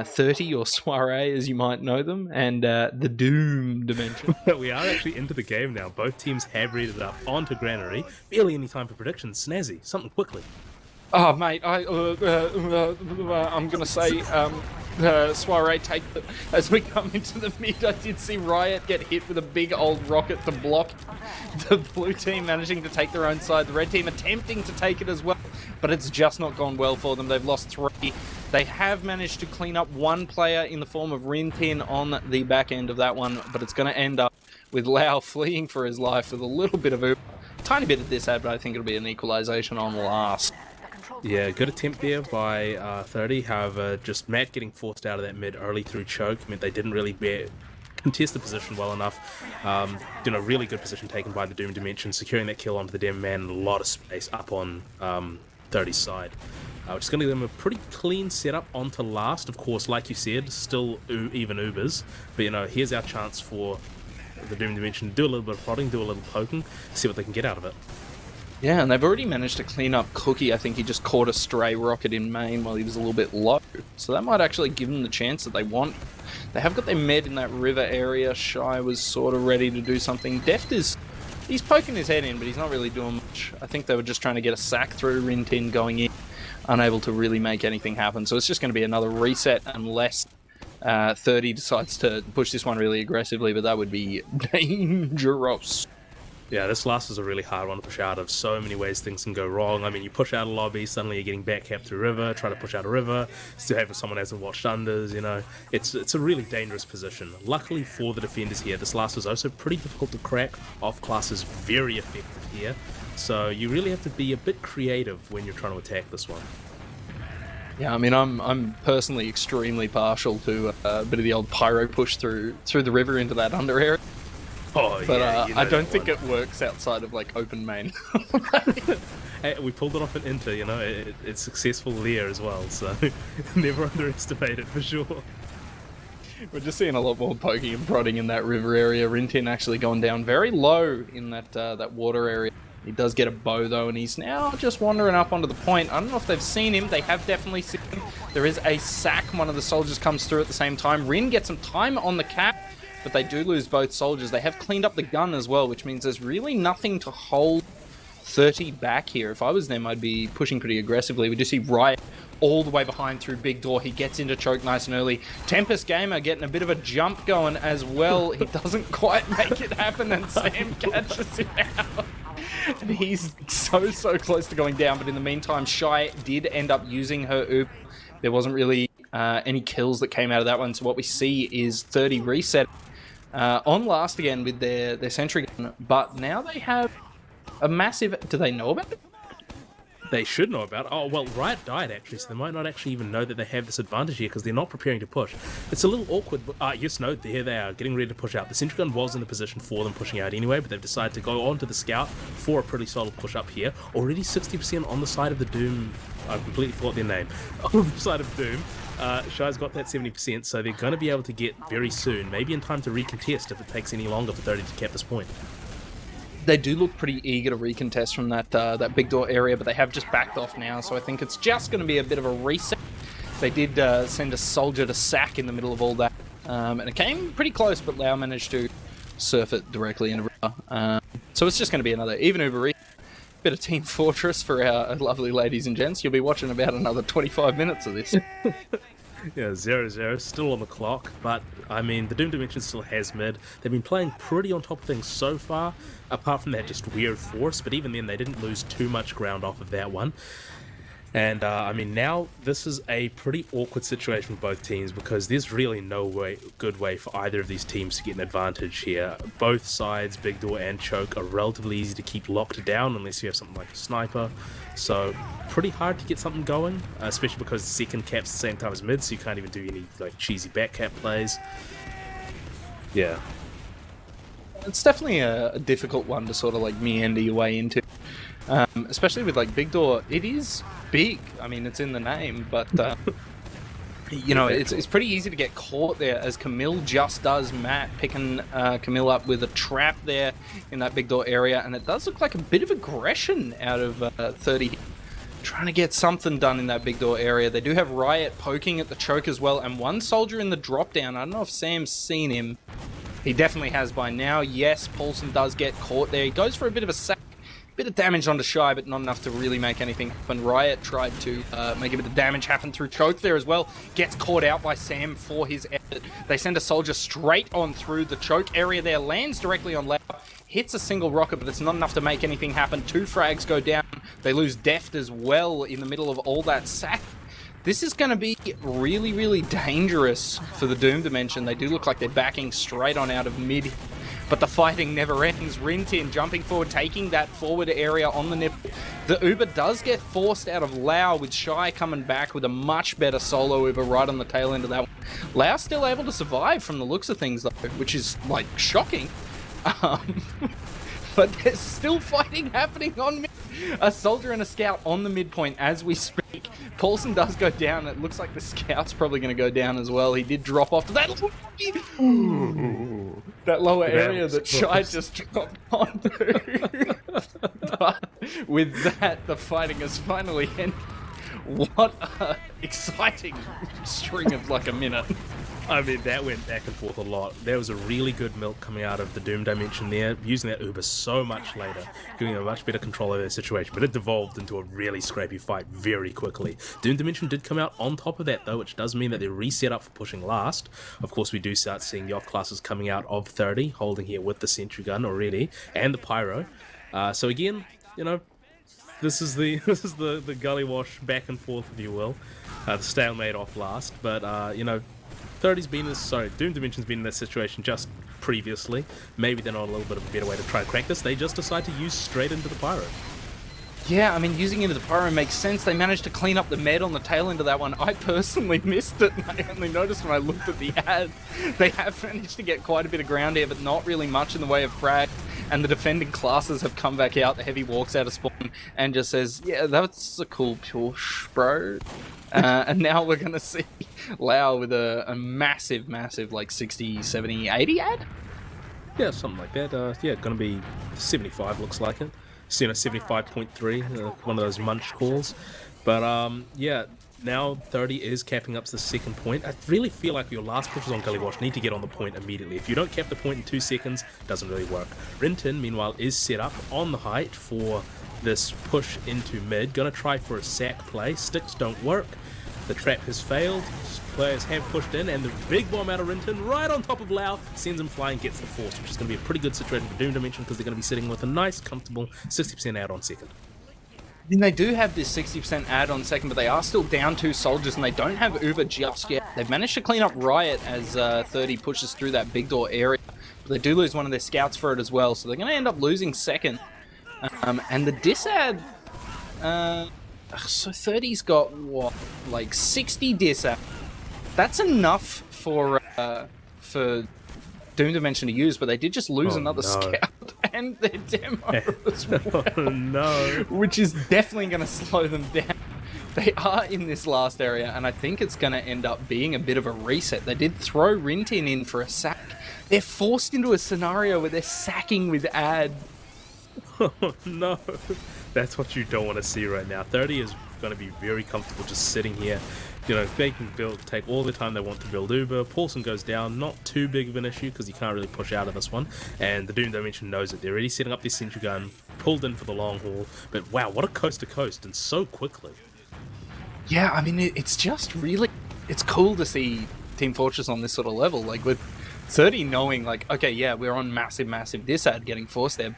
30 or Soiree as you might know them, and the Doom Dimension. We are actually into the game now. Both teams have read it up onto Granary. Barely any time for predictions. Snazzy, something quickly. Oh, mate, I'm going to say Soiree take it. As we come into the mid, I did see Riot get hit with a big old rocket to block the blue team managing to take their own side. The red team attempting to take it as well, but it's just not gone well for them. They've lost 3. They have managed to clean up 1 player in the form of Rintin on the back end of that one, but it's going to end up with Lau fleeing for his life with a little bit of a tiny bit of this ad, but I think it'll be an equalization on last. Yeah, good attempt there by 30. However, just Matt getting forced out of that mid early through choke meant they didn't really contest the position well enough. Really good position taken by the Doom Dimension, securing that kill onto the Dem Man and a lot of space up on 30's side. Which is going to give them a pretty clean setup onto last. Of course, like you said, still even Ubers. But, here's our chance for the Doom Dimension to do a little bit of prodding, do a little poking, see what they can get out of it. Yeah, and they've already managed to clean up Cookie. I think he just caught a stray rocket in main while he was a little bit low. So that might actually give them the chance that they want. They have got their med in that river area. Shy was sort of ready to do something. Deft he's poking his head in, but he's not really doing much. I think they were just trying to get a sack through Rintin going in, unable to really make anything happen. So it's just going to be another reset unless 30 decides to push this one really aggressively, but that would be dangerous. Yeah, this last is a really hard one to push out of. So many ways things can go wrong. I mean, you push out a lobby, suddenly you're getting backcapped through river, try to push out a river, still having someone hasn't watched unders, It's a really dangerous position. Luckily for the defenders here, this last is also pretty difficult to crack. Off-class is very effective here. So you really have to be a bit creative when you're trying to attack this one. Yeah, I mean, I'm personally extremely partial to a bit of the old pyro push through the river into that under area. Oh, but yeah, I don't think it works outside of open main. Hey, we pulled it off at Inter, it's successful there as well, so never underestimate it for sure. We're just seeing a lot more poking and prodding in that river area. Rintin actually going down very low in that water area. He does get a bow though, and he's now just wandering up onto the point. I don't know if they've seen him. They have definitely seen him. There is a sack. One of the soldiers comes through at the same time. Rin gets some time on the cap, but they do lose both soldiers. They have cleaned up the gun as well, which means there's really nothing to hold 30 back here. If I was them, I'd be pushing pretty aggressively. We do see Riot all the way behind through Big Door. He gets into choke nice and early. Tempest Gamer getting a bit of a jump going as well. He doesn't quite make it happen, and Sam catches him out. And he's so close to going down, but in the meantime, Shy did end up using her oop. There wasn't really any kills that came out of that one, so what we see is 30 reset on last again with their sentry gun, but now they have a massive... Do they know about it? They should know about it. Oh, well, Riot died, actually, so they might not actually even know that they have this advantage here because they're not preparing to push. It's a little awkward, but yes, no, there they are, getting ready to push out. The sentry gun was in the position for them pushing out anyway, but they've decided to go on to the scout for a pretty solid push up here. Already 60% on the side of the Doom. I completely forgot their name. On the side of Doom. Shy's got that 70%, so they're going to be able to get very soon, maybe in time to recontest if it takes any longer for 30 to cap this point. They do look pretty eager to recontest from that big door area, but they have just backed off now, so I think it's just going to be a bit of a reset. They did send a soldier to sack in the middle of all that, and it came pretty close, but Lau managed to surf it directly into river. So it's just going to be another even Uber reset. Bit of Team Fortress for our lovely ladies and gents. You'll be watching about another 25 minutes of this. Yeah, 0-0, still on the clock, but I mean, the Doom Dimension still has mid. They've been playing pretty on top of things so far, apart from that just weird force, but even then they didn't lose too much ground off of that one. And I mean, now this is a pretty awkward situation for both teams because there's really no good way for either of these teams to get an advantage here. Both sides, Big Door and Choke, are relatively easy to keep locked down unless you have something like a sniper. So pretty hard to get something going, especially because second cap's the same time as mid, so you can't even do any cheesy back cap plays. Yeah. It's definitely a difficult one to sort of meander your way into. Especially with Big Door, it is big. I mean, it's in the name, but it's pretty easy to get caught there, as Camille just does. Matt picking Camille up with a trap there in that Big Door area, and it does look like a bit of aggression out of 30. trying to get something done in that big door area. They do have Riot poking at the choke as well, and one soldier in the drop down. I don't know if Sam's seen him. He definitely has by now. Yes, Paulson does get caught there. He goes for a bit of a sack. Bit of damage onto Shy, but not enough to really make anything happen. Riot tried to make a bit of damage happen through choke there as well. Gets caught out by Sam for his effort. They send a soldier straight on through the choke area there. Lands directly on Lau. Hits a single rocket, but it's not enough to make anything happen. 2 frags go down. They lose Deft as well in the middle of all that sack. This is going to be really, really dangerous for the Doom Dimension. They do look like they're backing straight on out of mid, but the fighting never ends. Rintin jumping forward, taking that forward area on the nipple. The Uber does get forced out of Lau, with Shy coming back with a much better solo Uber right on the tail end of that one. Lau's still able to survive from the looks of things, though, which is, like, shocking. But there's still fighting happening on mid. A soldier and a scout on the midpoint as we speak. Paulson does go down. It looks like the scout's probably going to go down as well. He did drop off to that that lower area that Shy just dropped onto. But with that, the fighting has finally ended. What a exciting string of like a minute. I mean, that went back and forth a lot. There was a really good milk coming out of the Doom Dimension there, using that Uber so much later, giving them a much better control over their situation, but it devolved into a really scrappy fight very quickly. Doom Dimension did come out on top of that, though, which does mean that they're reset up for pushing last. Of course, we do start seeing the off-classes coming out of 30, holding here with the Sentry Gun already, and the Pyro. So again, you know, this is the gully wash back and forth, if you will. The stalemate off last, but, you know, 30's been in this, sorry, Doom Dimension's been in this situation just previously. Maybe they're not a little bit of a better way to try and crack this. They just decide to use straight into the Pyro. Yeah, I mean, using into the Pyro makes sense. They managed to clean up the med on the tail end of that one. I personally missed it, and I only noticed when I looked at the ad. They have managed to get quite a bit of ground here, but not really much in the way of frag. And the defending classes have come back out. The Heavy walks out of spawn and just says, yeah, that's a cool push, bro. And now we're going to see Lau with a massive, like 60, 70, 80 ad? Yeah, something like that. Yeah, going to be 75, looks like it. You know, 75.3, one of those munch calls. But, yeah, now 30 is capping up to the second point. I really feel like your last pushes on Gully Wash need to get on the point immediately. If you don't cap the point in 2 seconds, it doesn't really work. Rintin, meanwhile, is set up on the height for this push into mid. Gonna try for a sack play. Sticks don't work. The trap has failed. Players have pushed in, and the big bomb out of Rintin right on top of Lau sends him flying, gets the force, which is going to be a pretty good situation for Doom Dimension because they're going to be sitting with a nice, comfortable 60% out on second. I mean, they do have this 60% add on second, but they are still down 2 soldiers, and they don't have Uber just yet. They've managed to clean up Riot as 30 pushes through that big door area, but they do lose one of their scouts for it as well, so they're going to end up losing second. And the disad, so 30's got, what, like 60 disad. That's enough for Doom Dimension to use, but they did just lose another scout and their demo as well. Oh no. Which is definitely going to slow them down. They are in this last area, and I think it's going to end up being a bit of a reset. They did throw Rintin in for a sack. They're forced into a scenario where they're sacking with ad. Oh no. That's what you don't want to see right now. 30 is going to be very comfortable just sitting here. You know, they can take all the time they want to build Uber. Paulson goes down, not too big of an issue because he can't really push out of this one. And the Doom Dimension knows it. They're already setting up this Sentry Gun, pulled in for the long haul. But wow, what a coast to coast, and so quickly. Yeah, I mean, it's just really, it's cool to see Team Fortress on this sort of level. Like with 30 knowing, like, okay, yeah, we're on massive disad getting forced there.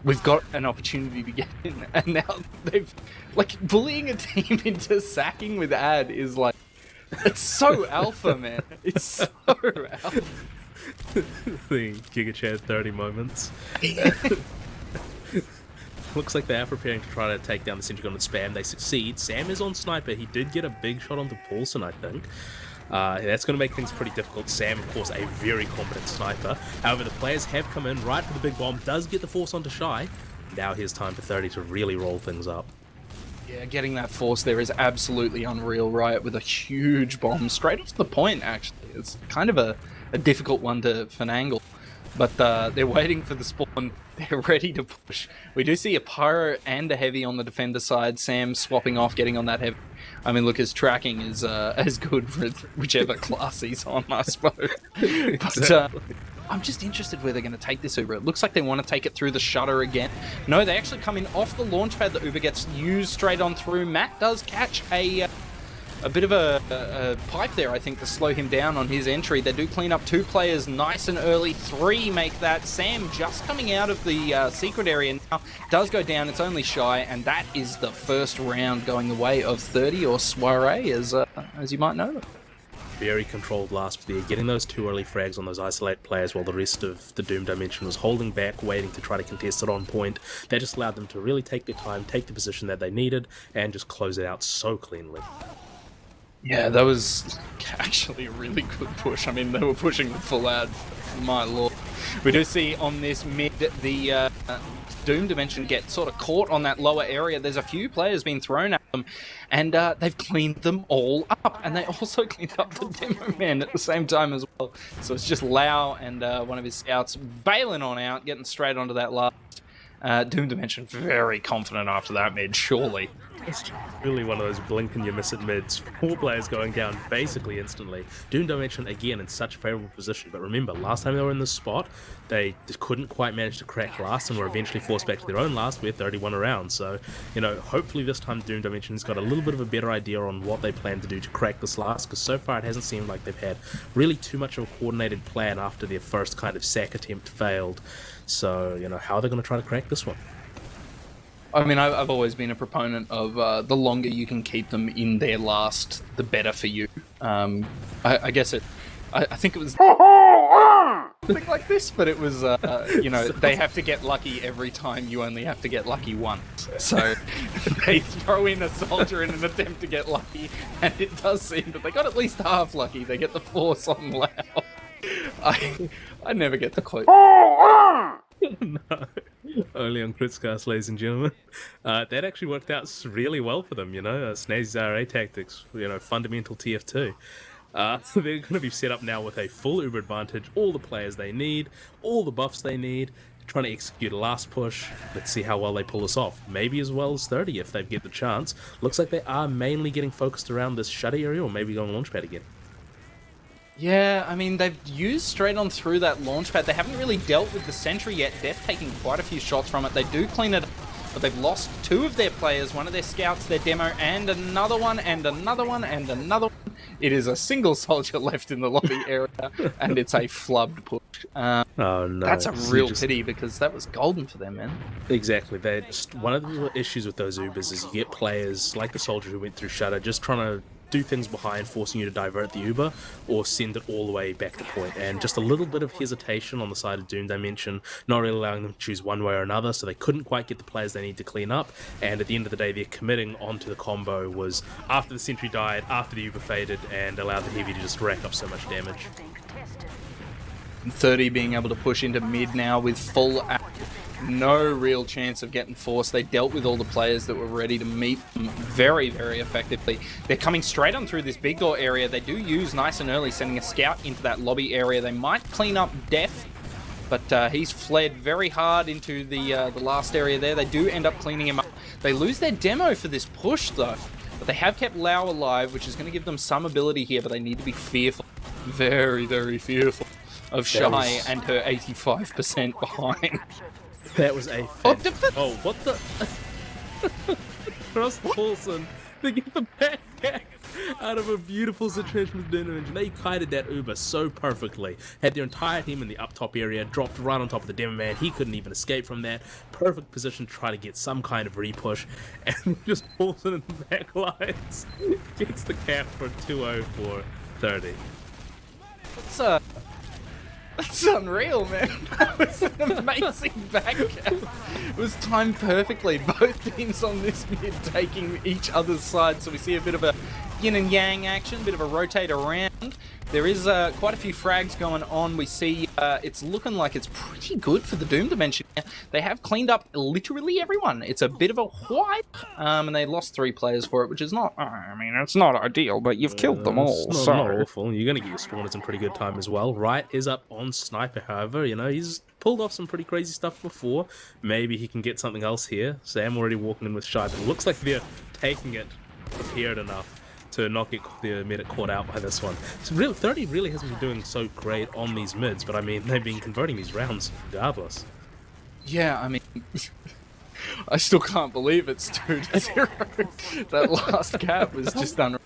We've got an opportunity to get in, and now they've, like, bullying a team into sacking with ad is like, it's so alpha, man. It's so alpha. The Giga Chad 30 moments. Looks like they are preparing to try to take down the Sentry Gun with spam. They succeed. Sam is on sniper. He did get a big shot onto Paulson, I think. That's going to make things pretty difficult. Sam, of course, a very competent sniper. However, the players have come in right for the big bomb. Does get the force onto Shy. Now here's time for 30 to really roll things up. Yeah, getting that force there is absolutely unreal. Riot with a huge bomb straight off the point, actually. It's kind of a difficult one to finagle. But they're waiting for the spawn. They're ready to push. We do see a pyro and a heavy on the defender side. Sam swapping off, getting on that heavy. I mean, look, his tracking is as good for whichever class he's on, I suppose. But I'm just interested where they're going to take this Uber. It looks like they want to take it through the shutter again. No, they actually come in off the launch pad. The Uber gets used straight on through. Matt does catch a bit of a pipe there, I think, to slow him down on his entry. They do clean up 2 players nice and early. 3 make that. Sam just coming out of the secret area now does go down. It's only shy, and that is the first round going the way of 30 or Soiree, as you might know. Very controlled last there, getting those 2 early frags on those isolate players while the rest of the Doom Dimension was holding back, waiting to try to contest it on point. That just allowed them to really take their time, take the position that they needed, and just close it out so cleanly. Yeah, that was actually a really good push. I mean, they were pushing the full ad. My lord. We do see on this mid, the Doom Dimension get sort of caught on that lower area. There's a few players being thrown at them, and they've cleaned them all up. And they also cleaned up the Demo Man at the same time as well. So it's just Lau and one of his scouts bailing on out, getting straight onto that last. Doom Dimension very confident after that mid, surely. It's really one of those blink and you miss it mids. 4 players going down basically instantly. Doom Dimension again in such a favourable position, but remember, last time they were in this spot, they just couldn't quite manage to crack last and were eventually forced back to their own last with 31 around. So, you know, hopefully this time Doom Dimension's got a little bit of a better idea on what they plan to do to crack this last, because so far it hasn't seemed like they've had really too much of a coordinated plan after their first kind of sack attempt failed. So, you know, how are they going to try to crack this one? I mean, I've always been a proponent of the longer you can keep them in their last, the better for you. I guess I think it was something like this, but it was, you know, they have to get lucky every time. You only have to get lucky once. So they throw in a soldier in an attempt to get lucky, and it does seem that they got at least half lucky. They get the force on Lau. I never get the clue. No, only on KritzKast, ladies and gentlemen. That actually worked out really well for them, you know. Snazzy's RA tactics, you know, fundamental TF2. So they're going to be set up now with a full Uber advantage, all the players they need, all the buffs they need, trying to execute a last push. Let's see how well they pull this off. Maybe as well as 30 if they get the chance. Looks like they are mainly getting focused around this shutter area, or maybe going launchpad again. Yeah, I mean, they've used straight on through that launch pad. They haven't really dealt with the sentry yet. Death taking quite a few shots from it. They do clean it up, but they've lost 2 of their players, one of their scouts, their demo, and another one, and another one, and another one. It is a single soldier left in the lobby area, and it's a flubbed push. Oh no. That's a real pity, because that was golden for them, man. Exactly. They're just, one of the issues with those Ubers is you get players like the soldier who went through Shutter just trying to do things behind, forcing you to divert the Uber or send it all the way back to point, and just a little bit of hesitation on the side of Doom Dimension, not really allowing them to choose one way or another, so they couldn't quite get the players they need to clean up, and at the end of the day their committing onto the combo was after the sentry died, after the Uber faded, and allowed the heavy to just rack up so much damage. 30 being able to push into mid now with full no real chance of getting forced. They dealt with all the players that were ready to meet them very, very effectively. They're coming straight on through this big door area. They do use nice and early, sending a scout into that lobby area. They might clean up Death, but he's fled very hard into the last area there. They do end up cleaning him up. They lose their demo for this push, though. But they have kept Lau alive, which is going to give them some ability here, but they need to be fearful. Very, very fearful of Shy and her 85% behind. That was a oh, what the? Ross Paulson, they get the backpack out of a beautiful situation with Doom Dimension. They kited that Uber so perfectly. Had their entire team in the up top area, dropped right on top of the Demo Man. He couldn't even escape from that. Perfect position to try to get some kind of repush. And just Paulson in the back lines gets the cap for 2-0 for 30. That's unreal, man. That was an amazing back cap. It was timed perfectly. Both teams on this mid taking each other's side, so we see a bit of a yin and yang action, bit of a rotate around. There is quite a few frags going on. We see it's looking like it's pretty good for the Doom Dimension. They have cleaned up literally everyone. It's a bit of a wipe, and they lost 3 players for it, which is not, I mean, it's not ideal, but you've killed them all. It's so. not awful. You're going to get your spawners in pretty good time as well. Riot is up on Sniper, however. You know, he's pulled off some pretty crazy stuff before. Maybe he can get something else here. Sam already walking in with Shy, but it looks like they're taking it prepared enough to not get the medic caught out by this one. So really, 30 really hasn't been doing so great on these mids, but I mean, they've been converting these rounds regardless. Yeah, I mean, I still can't believe it's 2-0. That last cap was just unreal.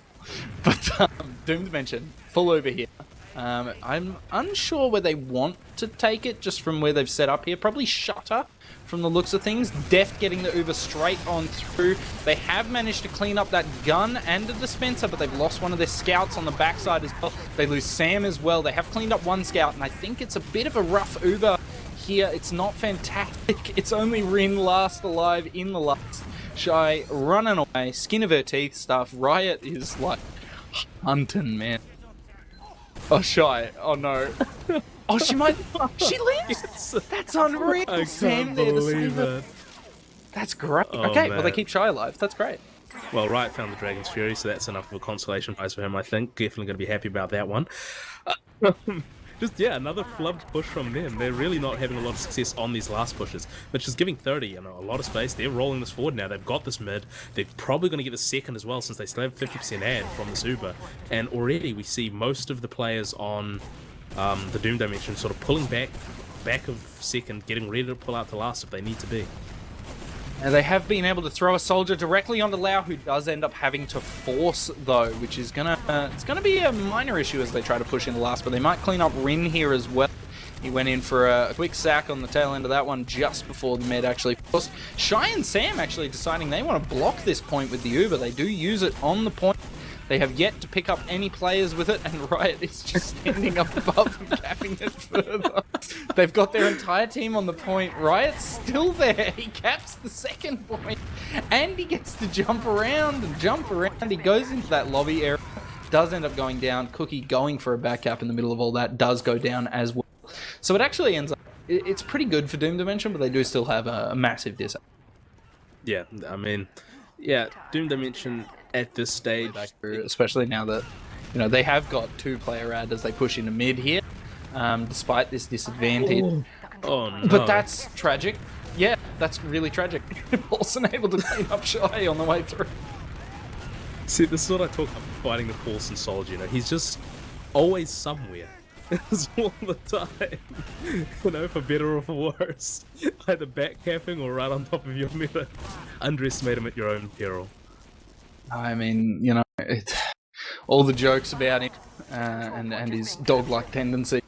But Doom Dimension, full over here. I'm unsure where they want to take it, just from where they've set up here. Probably Shutter, from the looks of things. Deft getting the Uber straight on through. They have managed to clean up that gun and the dispenser, but they've lost one of their scouts on the backside as well. They lose Sam as well. They have cleaned up one scout, and I think it's a bit of a rough Uber here. It's not fantastic. It's only Rin last alive in the last. Shy running away, skin of her teeth stuff. Riot is like hunting, man. Oh, Shy. Oh, no. Oh, she might... She lives? Yes. That's unreal. I Sam can't there to believe save her. it. That's great. Oh, okay, well, man. they keep Shy alive. That's great. Well, Riot found the Dragon's Fury, so that's enough of a consolation prize for him, I think. Definitely going to be happy about that one. Just, yeah, another flubbed push from them. They're really not having a lot of success on these last pushes, which is giving 30, you know, a lot of space. They're rolling this forward now. They've got this mid. They're probably going to get the second as well, since they still have 50% ad from this Uber. And already we see most of the players on the Doom Dimension sort of pulling back of second, getting ready to pull out the last if they need to be. And they have been able to throw a soldier directly onto Lau, who does end up having to force, though, which is it's gonna be a minor issue as they try to push in the last, but they might clean up Rin here as well. He went in for a quick sack on the tail end of that one just before the med actually forced. Shy and Sam actually deciding they want to block this point with the Uber. They do use it on the point. They have yet to pick up any players with it, and Riot is just standing up above and capping it further. They've got their entire team on the point. Riot's still there. He caps the second point, and he gets to jump around and jump around. He goes into that lobby area, does end up going down. Cookie going for a back cap in the middle of all that does go down as well. So it actually ends up, it's pretty good for Doom Dimension, but they do still have a massive disadvantage. Yeah, I mean, yeah, Doom Dimension at this stage, especially now that, you know, they have got 2-player ad as they push into mid here, despite this disadvantage. Oh no. But that's tragic. Yeah, that's really tragic. Paulson able to clean up Shy on the way through. See, this is what I talk about fighting the Paulson soldier, you know, he's just always somewhere. It's all the time. You know, for better or for worse. Either backcapping or right on top of your meta. Underestimate him at your own peril. I mean, you know, all the jokes about him and his dog-like tendency.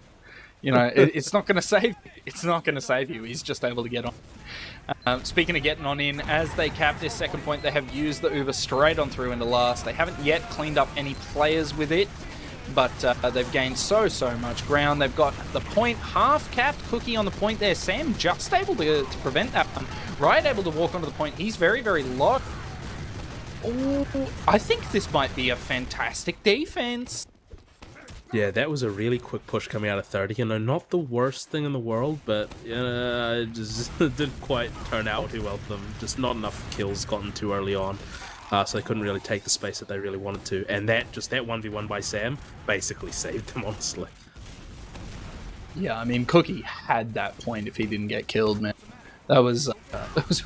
You know, it's not going to save. It's not going to save you. He's just able to get on. Speaking of getting on in, as they cap this second point, they have used the Uber straight on through into last. They haven't yet cleaned up any players with it, but they've gained so much ground. They've got the point half capped. Cookie on the point there. Sam just able to prevent that one. Riot able to walk onto the point. He's very low. Oh, I think this might be a fantastic defense. Yeah, that was a really quick push coming out of 30. You know, not the worst thing in the world, but it just didn't quite turn out too well for them. Just not enough kills gotten too early on. So they couldn't really take the space that they really wanted to. And that 1v1 by Sam basically saved them, honestly. Yeah, I mean, Cookie had that point if he didn't get killed, man. That was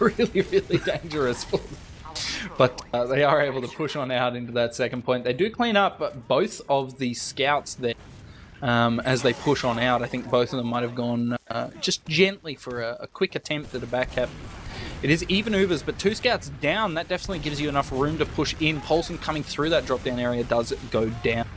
really dangerous for them. But they are able to push on out into that second point. They do clean up both of the scouts there as they push on out. I think both of them might have gone just gently for a quick attempt at a back cap. It is even Ubers, but 2 scouts down. That definitely gives you enough room to push in. Paulson coming through that drop-down area does go down.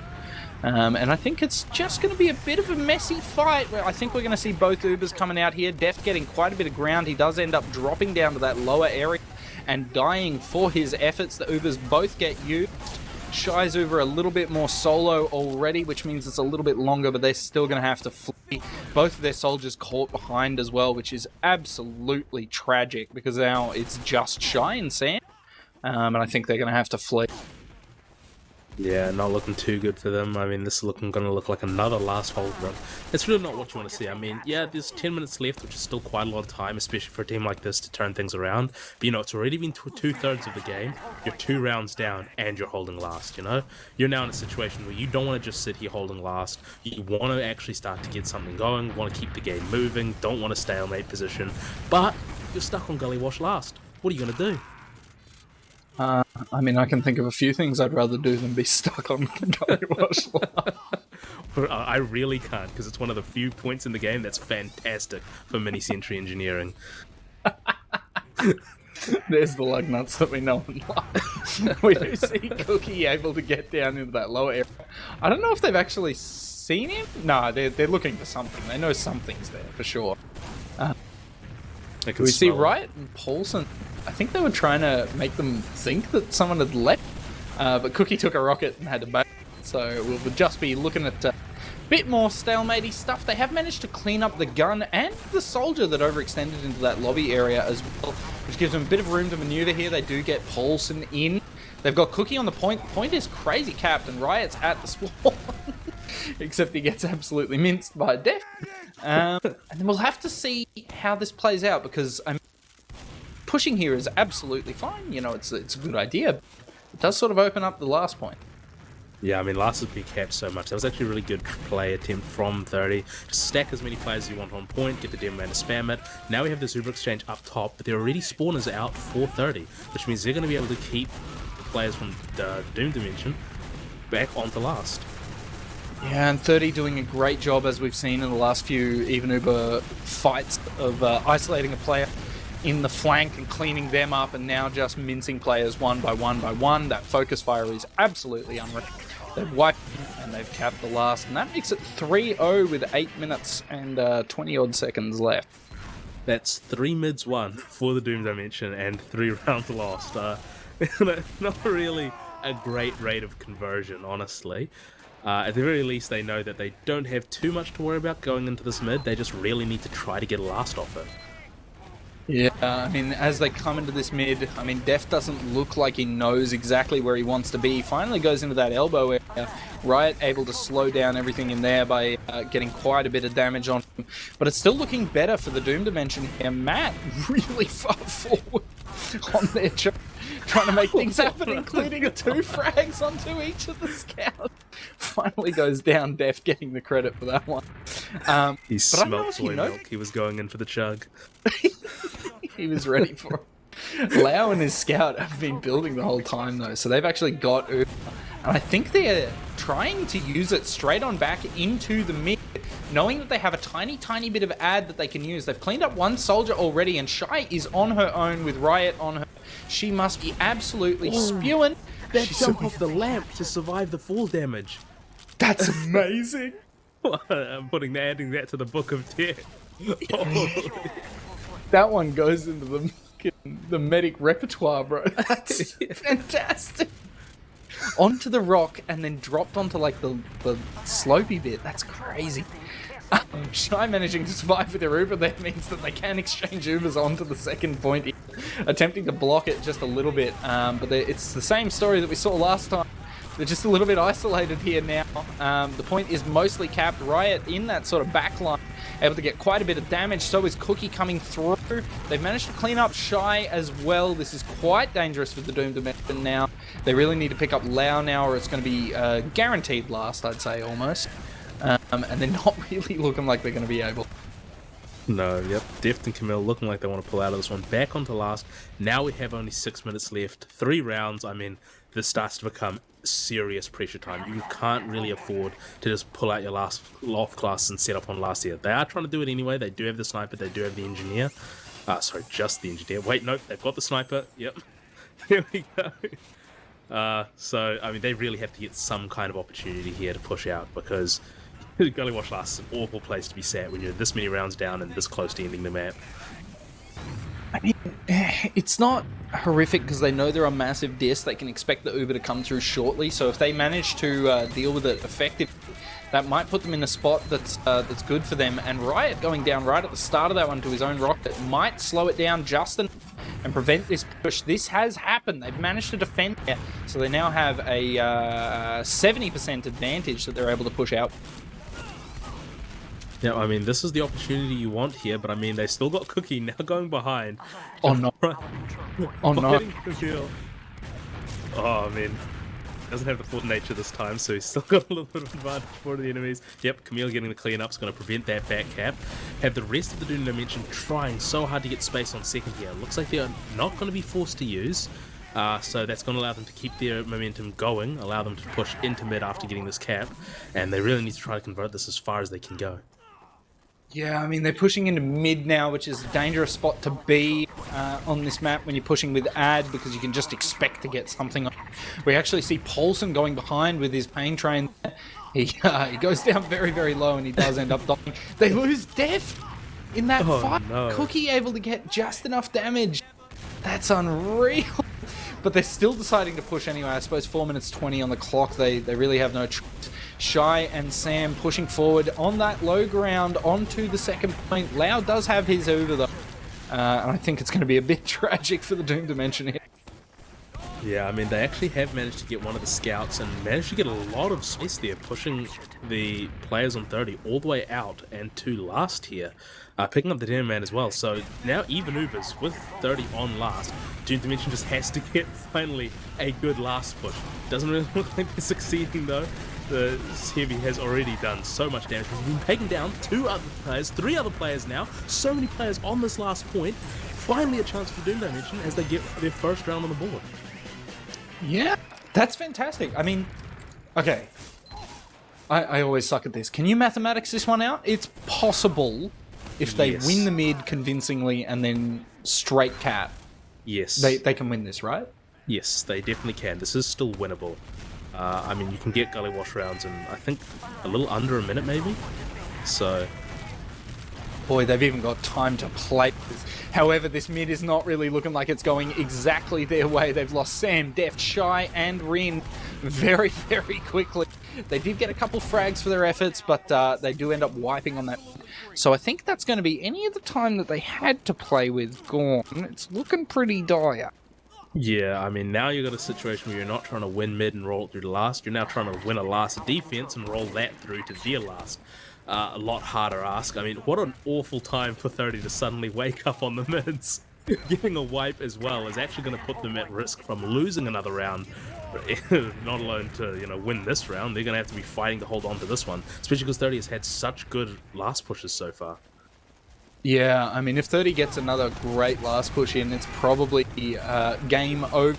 And I think it's just going to be a bit of a messy fight. I think we're going to see both Ubers coming out here. Deft getting quite a bit of ground. He does end up dropping down to that lower area and dying for his efforts. The Ubers both get used. Shy's Uber a little bit more solo already, which means it's a little bit longer, but they're still going to have to flee. Both of their soldiers caught behind as well, which is absolutely tragic because now it's just Shy and Sam. And I think they're going to have to flee. Yeah, not looking too good for them. I mean, this is going to look like another last hold run. It's really not what you want to see. I mean, yeah, there's 10 minutes left, which is still quite a lot of time, especially for a team like this to turn things around. But, you know, it's already been two-thirds of the game. You're 2 rounds down, and you're holding last, you know? You're now in a situation where you don't want to just sit here holding last. You want to actually start to get something going, want to keep the game moving, don't want to stalemate position. But you're stuck on Gully Wash last. What are you going to do? I mean, I can think of a few things I'd rather do than be stuck on Gully Wash. I really can't, because it's one of the few points in the game that's fantastic for mini-century engineering. There's the Luggnuts that we know and love. We do see Cookie able to get down into that lower area. I don't know if they've actually seen him. No, they're looking for something. They know something's there for sure. We see Riot and Paulson. I think they were trying to make them think that someone had left, but Cookie took a rocket and had to back. So we'll just be looking at a bit more stalematey stuff. They have managed to clean up the gun and the soldier that overextended into that lobby area as well, which gives them a bit of room to maneuver here. They do get Paulson in. They've got Cookie on the point. The point is crazy capped, and Riot's at the spawn. Except he gets absolutely minced by Def. And then we'll have to see how this plays out, because pushing here is absolutely fine. You know, it's a good idea. It does sort of open up the last point. Yeah, I mean, last has been capped so much. That was actually a really good play attempt from 30. Just stack as many players as you want on point, get the demo man to spam it. Now we have the Uber exchange up top, but there are already spawners out for 30, which means they're going to be able to keep players from the Doom Dimension back onto last. Yeah, and 30 doing a great job, as we've seen in the last few even Uber fights, of isolating a player in the flank and cleaning them up, and now just mincing players one by one by one. That focus fire is absolutely unreal. They've wiped and they've capped the last, and that makes it 3-0 with 8 minutes and 20-odd seconds left. That's 3 mids won for the Doom Dimension and 3 rounds lost. Not really a great rate of conversion, honestly. At the very least, they know that they don't have too much to worry about going into this mid. They just really need to try to get last off it. Yeah, I mean, as they come into this mid, I mean, Def doesn't look like he knows exactly where he wants to be. He finally goes into that elbow area. Riot able to slow down everything in there by getting quite a bit of damage on him. But it's still looking better for the Doom Dimension here. Matt really far forward on their trying to make things happen, including 2 frags onto each of the scouts. Finally goes down, Def getting the credit for that one. He smelled soy milk. He was going in for the chug. He was ready for it. Lau and his scout have been building the whole time, though, so they've actually got Uber. And I think they're trying to use it straight on back into the mid, knowing that they have a tiny, tiny bit of ad that they can use. They've cleaned up one soldier already, and Shy is on her own with Riot on her. She must be absolutely spewing. That jump off the lamp to survive the fall damage. That's amazing. I'm adding that to the book of death. That one goes into the medic repertoire, bro. That's fantastic. Onto the rock and then dropped onto like the slopey bit. That's crazy. Shy managing to survive with their Uber, that means that they can exchange Ubers onto the second point, attempting to block it just a little bit. But it's the same story that we saw last time. They're just a little bit isolated here now. The point is mostly capped. Riot in that sort of back line, able to get quite a bit of damage. So is Cookie coming through. They've managed to clean up Shy as well. This is quite dangerous for the Doom Dimension now. They really need to pick up Lau now, or it's going to be guaranteed last, I'd say, almost. And they're not really looking like they're going to be able. No, yep. Deft and Camille looking like they want to pull out of this one. Back onto last. Now we have only 6 minutes left. 3 rounds. I mean, this starts to become serious pressure time. You can't really afford to just pull out your last loft class and set up on last year. They are trying to do it anyway. They do have the sniper. They do have the engineer. Sorry, just the engineer. Wait, nope. They've got the sniper. Yep. Here we go. So, I mean, they really have to get some kind of opportunity here to push out, because Gully Wash Last is an awful place to be sat when you're this many rounds down and this close to ending the map. I mean, it's not horrific because they know they're on massive diss. They can expect the Uber to come through shortly. So if they manage to deal with it effectively, that might put them in a spot that's good for them. And Riot going down right at the start of that one to his own rocket might slow it down just enough. and prevent this push. This has happened. They've managed to defend it, so they now have a 70% advantage that they're able to push out. Yeah, I mean, this is the opportunity you want here, but I mean, they still got Cookie now going behind. Oh no. Oh no. Oh, I mean, doesn't have the full nature this time, so he's still got a little bit of advantage for the enemies. Yep, Camille getting the clean-up is going to prevent that back cap. Have the rest of the Doom Dimension trying so hard to get space on second here. Looks like they're not going to be forced to use. So that's going to allow them to keep their momentum going, allow them to push into mid after getting this cap, and they really need to try to convert this as far as they can go. Yeah, I mean, they're pushing into mid now, which is a dangerous spot to be on this map when you're pushing with ad, because you can just expect to get something. We actually see Paulson going behind with his pain train. He goes down very, very low, and he does end up dying. They lose Def in that fight. No. Cookie able to get just enough damage. That's unreal. But they're still deciding to push anyway. I suppose 4 minutes 20 on the clock. They really have no choice. Shy and Sam pushing forward on that low ground onto the second point. Lau does have his Uber though. And I think it's going to be a bit tragic for the Doom Dimension here. Yeah, I mean, they actually have managed to get one of the scouts and managed to get a lot of space there, pushing the players on 30 all the way out and to last here, picking up the Demon Man as well. So now even Ubers with 30 on last. Doom Dimension just has to get finally a good last push. Doesn't really look like they're succeeding though. The Heavy has already done so much damage. He's been taken down 2 other players, 3 other players now. So many players on this last point. Finally a chance for Doom Dimension as they get their first round on the board. Yeah, that's fantastic. I mean, okay. I always suck at this. Can you mathematics this one out? It's possible if they win the mid convincingly and then straight cap. Yes. They can win this, right? Yes, they definitely can. This is still winnable. I mean, you can get Gully Wash rounds in, I think, a little under a minute, maybe? So... Boy, they've even got time to play this. However, this mid is not really looking like it's going exactly their way. They've lost Sam, Deft, Shy, and Rin very, very quickly. They did get a couple frags for their efforts, but they do end up wiping on that. So I think that's going to be any of the time that they had to play with gone. It's looking pretty dire. Yeah, I mean, now you've got a situation where you're not trying to win mid and roll it through to last. You're now trying to win a last defense and roll that through to their last. A lot harder ask. I mean, what an awful time for 30 to suddenly wake up on the mids. Getting a wipe as well is actually going to put them at risk from losing another round. Not alone to, you know, win this round, they're going to have to be fighting to hold on to this one. Especially because 30 has had such good last pushes so far. Yeah, I mean, if 30 gets another great last push in, it's probably game over.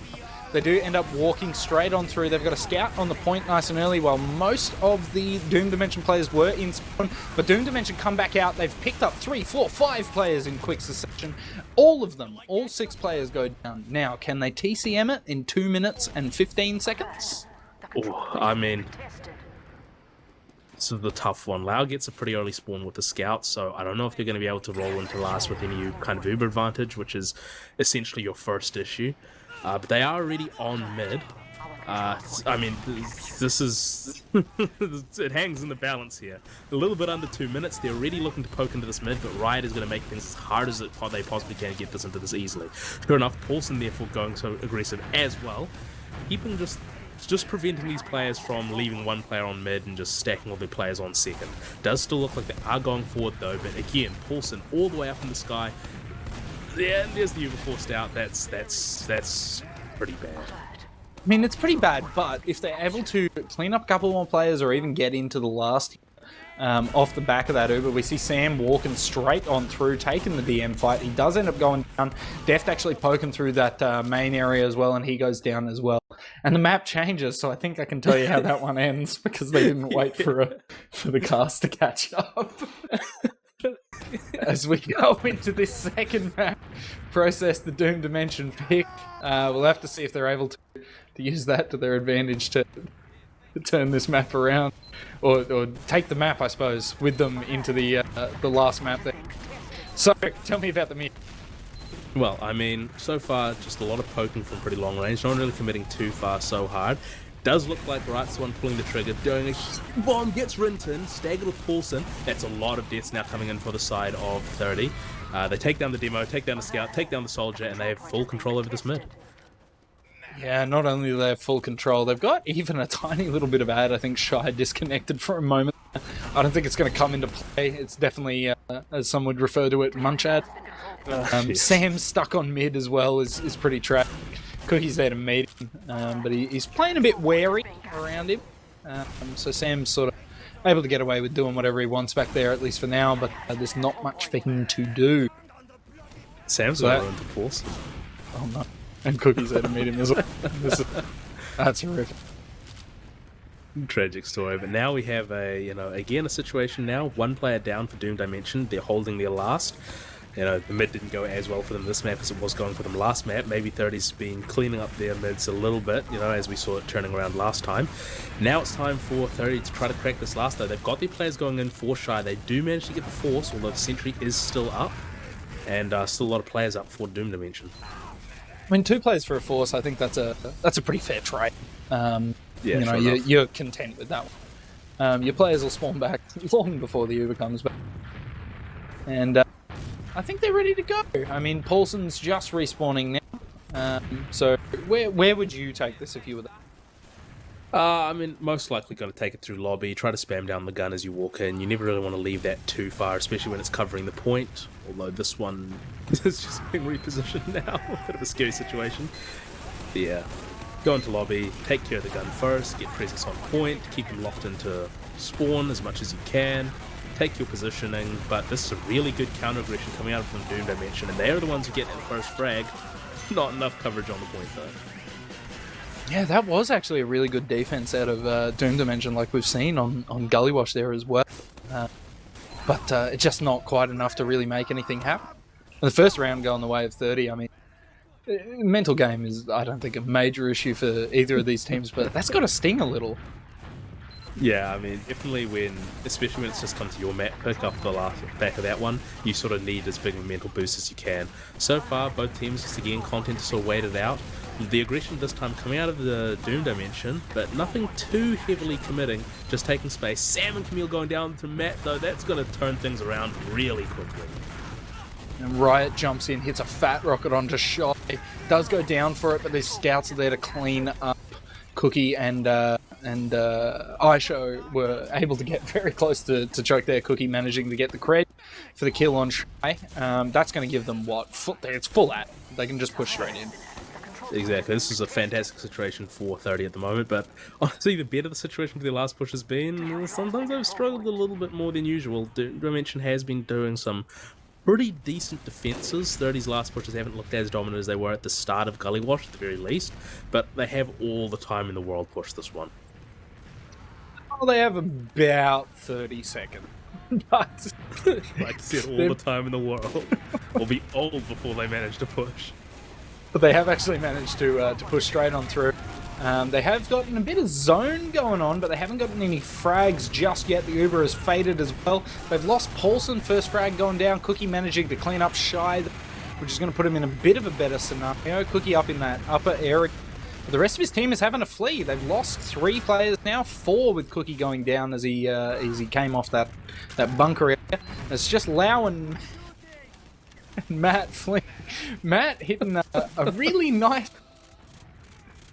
They do end up walking straight on through. They've got a scout on the point nice and early, while most of the Doom Dimension players were in spawn. But Doom Dimension come back out. They've picked up 3, 4, 5 players in quick succession. All of them, all 6 players go down. Now, can they TCM it in 2 minutes and 15 seconds? Oh, I mean, this is the tough one. Lau gets a pretty early spawn with the scout, so I don't know if they're going to be able to roll into last with any kind of Uber advantage, which is essentially your first issue. But they are already on mid. I mean, this is... it hangs in the balance here. A little bit under 2 minutes. They're already looking to poke into this mid, but Riot is going to make things as hard as they possibly can to get this into this easily. Sure enough, Paulson therefore going so aggressive as well. Keeping just preventing these players from leaving one player on mid and just stacking all their players on second. Does still look like they are going forward though, but again, Paulson all the way up in the sky. Yeah, and there's the Uber forced out. That's pretty bad. I mean, it's pretty bad, but if they're able to clean up a couple more players or even get into the last off the back of that Uber, we see Sam walking straight on through, taking the DM fight. He does end up going down. Deft actually poking through that main area as well, and he goes down as well. And the map changes, so I think I can tell you how that one ends, because they didn't wait for the cast to catch up. As we go into this second map, process the Doom Dimension pick. We'll have to see if they're able to use that to their advantage to turn this map around, or take the map, I suppose, with them into the last map there. So, tell me about the mid. Well, I mean, so far, just a lot of poking from pretty long range, not really committing too far so hard. Does look like Right's the one pulling the trigger, doing a bomb, gets Rinton, staggered with Paulson. That's a lot of deaths now coming in for the side of 30. They take down the demo, take down the scout, take down the soldier, and they have full control over this mid. Yeah, not only do they have full control, they've got even a tiny little bit of ad. I think Shy disconnected for a moment. I don't think it's going to come into play. It's definitely, as some would refer to it, munch ad. Sam stuck on mid as well is pretty tragic. Cookie's there to meet him, but he's playing a bit wary around him. So Sam's sort of able to get away with doing whatever he wants back there, at least for now, but there's not much for him to do. Sam's not into force. Oh no. And Cookie's there to meet him as well. That's horrific. Tragic story, but now we have again a situation now. One player down for Doom Dimension. They're holding their last. The mid didn't go as well for them this map as it was going for them last map. Maybe 30's been cleaning up their mids a little bit, as we saw it turning around last time. Now it's time for 30 to try to crack this last though. They've got their players going in for Shy. They do manage to get the force, although the sentry is still up, and still a lot of players up for Doom Dimension. I mean, 2 players for a force, I think that's a pretty fair trade. You're content with that one. Your players will spawn back long before the Uber comes back. And I think they're ready to go. I mean, Paulson's just respawning now. So where would you take this if you were there? Most likely going to take it through lobby, try to spam down the gun as you walk in. You never really want to leave that too far, especially when it's covering the point, although this one is just being repositioned now. A bit of a scary situation. But yeah, go into lobby, take care of the gun first, get presence on point, keep them locked into spawn as much as you can, take your positioning, but this is a really good counter aggression coming out from Doom Dimension, and they're the ones who get the first frag. Not enough coverage on the point though. Yeah, that was actually a really good defense out of Doom Dimension, like we've seen on Gully Wash there as well. But it's just not quite enough to really make anything happen. And the first round going the way of 30, I mean, mental game is, I don't think, a major issue for either of these teams, but that's got to sting a little. Yeah, I mean, definitely especially when it's just come to your map, pick up the back of that one, you sort of need as big a mental boost as you can. So far, both teams just again content to sort of wait it out. The aggression this time coming out of the Doom Dimension, but nothing too heavily committing, just taking space. Sam and Camille going down to Matt, though, that's going to turn things around really quickly. And Riot jumps in, hits a fat rocket onto Shy. Does go down for it, but these scouts are there to clean up. Cookie and Aisho were able to get very close to choke there. Cookie managing to get the cred for the kill on Shy. That's going to give them what? It's full at. They can just push straight in. Exactly. This is a fantastic situation for 30 at the moment, but honestly, the better the situation for their last push has been, sometimes they've struggled a little bit more than usual. Dimension has been doing some pretty decent defenses. 30's last pushes haven't looked as dominant as they were at the start of Gully Wash, at the very least, but they have all the time in the world push this one. Oh, they have about 30 seconds. But like I said, all the time in the world. Will be old before they manage to push. But they have actually managed to push straight on through. They have gotten a bit of zone going on, but they haven't gotten any frags just yet. The Uber has faded as well. They've lost Paulson, first frag going down. Cookie managing to clean up Shy, which is going to put him in a bit of a better scenario. Cookie up in that upper area. But the rest of his team is having to flee. They've lost 3 players now, 4 with Cookie going down as he came off that bunker area. It's just Lau and Matt fleeing. Matt hitting a really nice...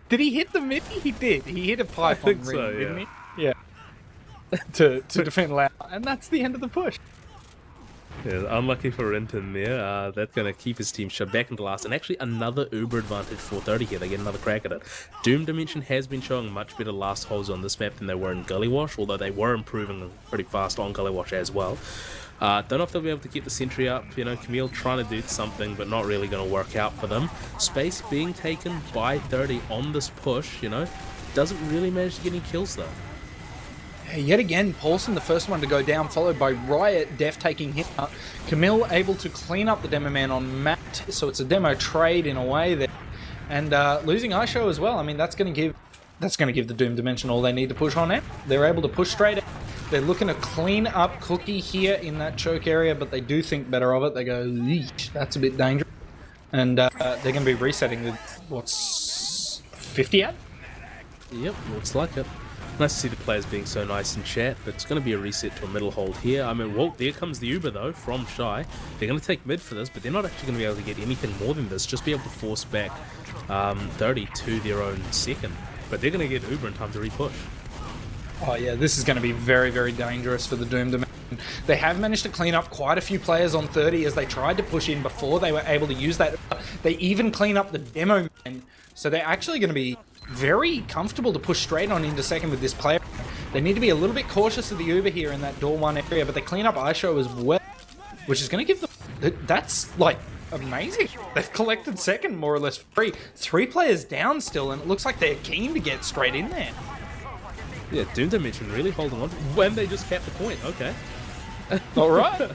Did he hit the mid? He did. He hit a Py-bun ring, so, didn't he? Yeah. to defend Lau. And that's the end of the push. Yeah, unlucky for Renton there. That's going to keep his team shoved back into last. And actually another Uber advantage for 30 here. They get another crack at it. Doom Dimension has been showing much better last holds on this map than they were in Gully Wash, although they were improving pretty fast on Gully Wash as well. Don't know if they'll be able to keep the sentry up. Camille trying to do something, but not really going to work out for them. Space being taken by 30 on this push, doesn't really manage to get any kills though. Yet again, Paulson, the first one to go down, followed by Riot, Def taking him out. Camille able to clean up the demo man on Matt, so it's a demo trade in a way there. And losing Aisho as well. I mean, that's going to give the Doom Dimension all they need to push on it. They're able to push straight out. They're looking to clean up Cookie here in that choke area, but they do think better of it. They go, eesh, that's a bit dangerous. And they're going to be resetting with, what's 50 at? Yep, looks like it. Nice to see the players being so nice in chat, but it's going to be a reset to a middle hold here. I mean, well, there comes the Uber though, from Shy. They're going to take mid for this, but they're not actually going to be able to get anything more than this, just be able to force back 30 to their own second. But they're going to get Uber in time to repush. Oh yeah, this is going to be very, very dangerous for the Doom Dimension. They have managed to clean up quite a few players on 30 as they tried to push in before they were able to use that. They even clean up the demo man, so they're actually going to be very comfortable to push straight on into second with this player. They need to be a little bit cautious of the Uber here in that door 1 area, but they clean up Aisho as well, which is going to give them... That's, like, amazing. They've collected second, more or less, free. 3 players down still, and it looks like they're keen to get straight in there. Yeah, Doom Dimension really holding on. When they just capped the point, okay. All right.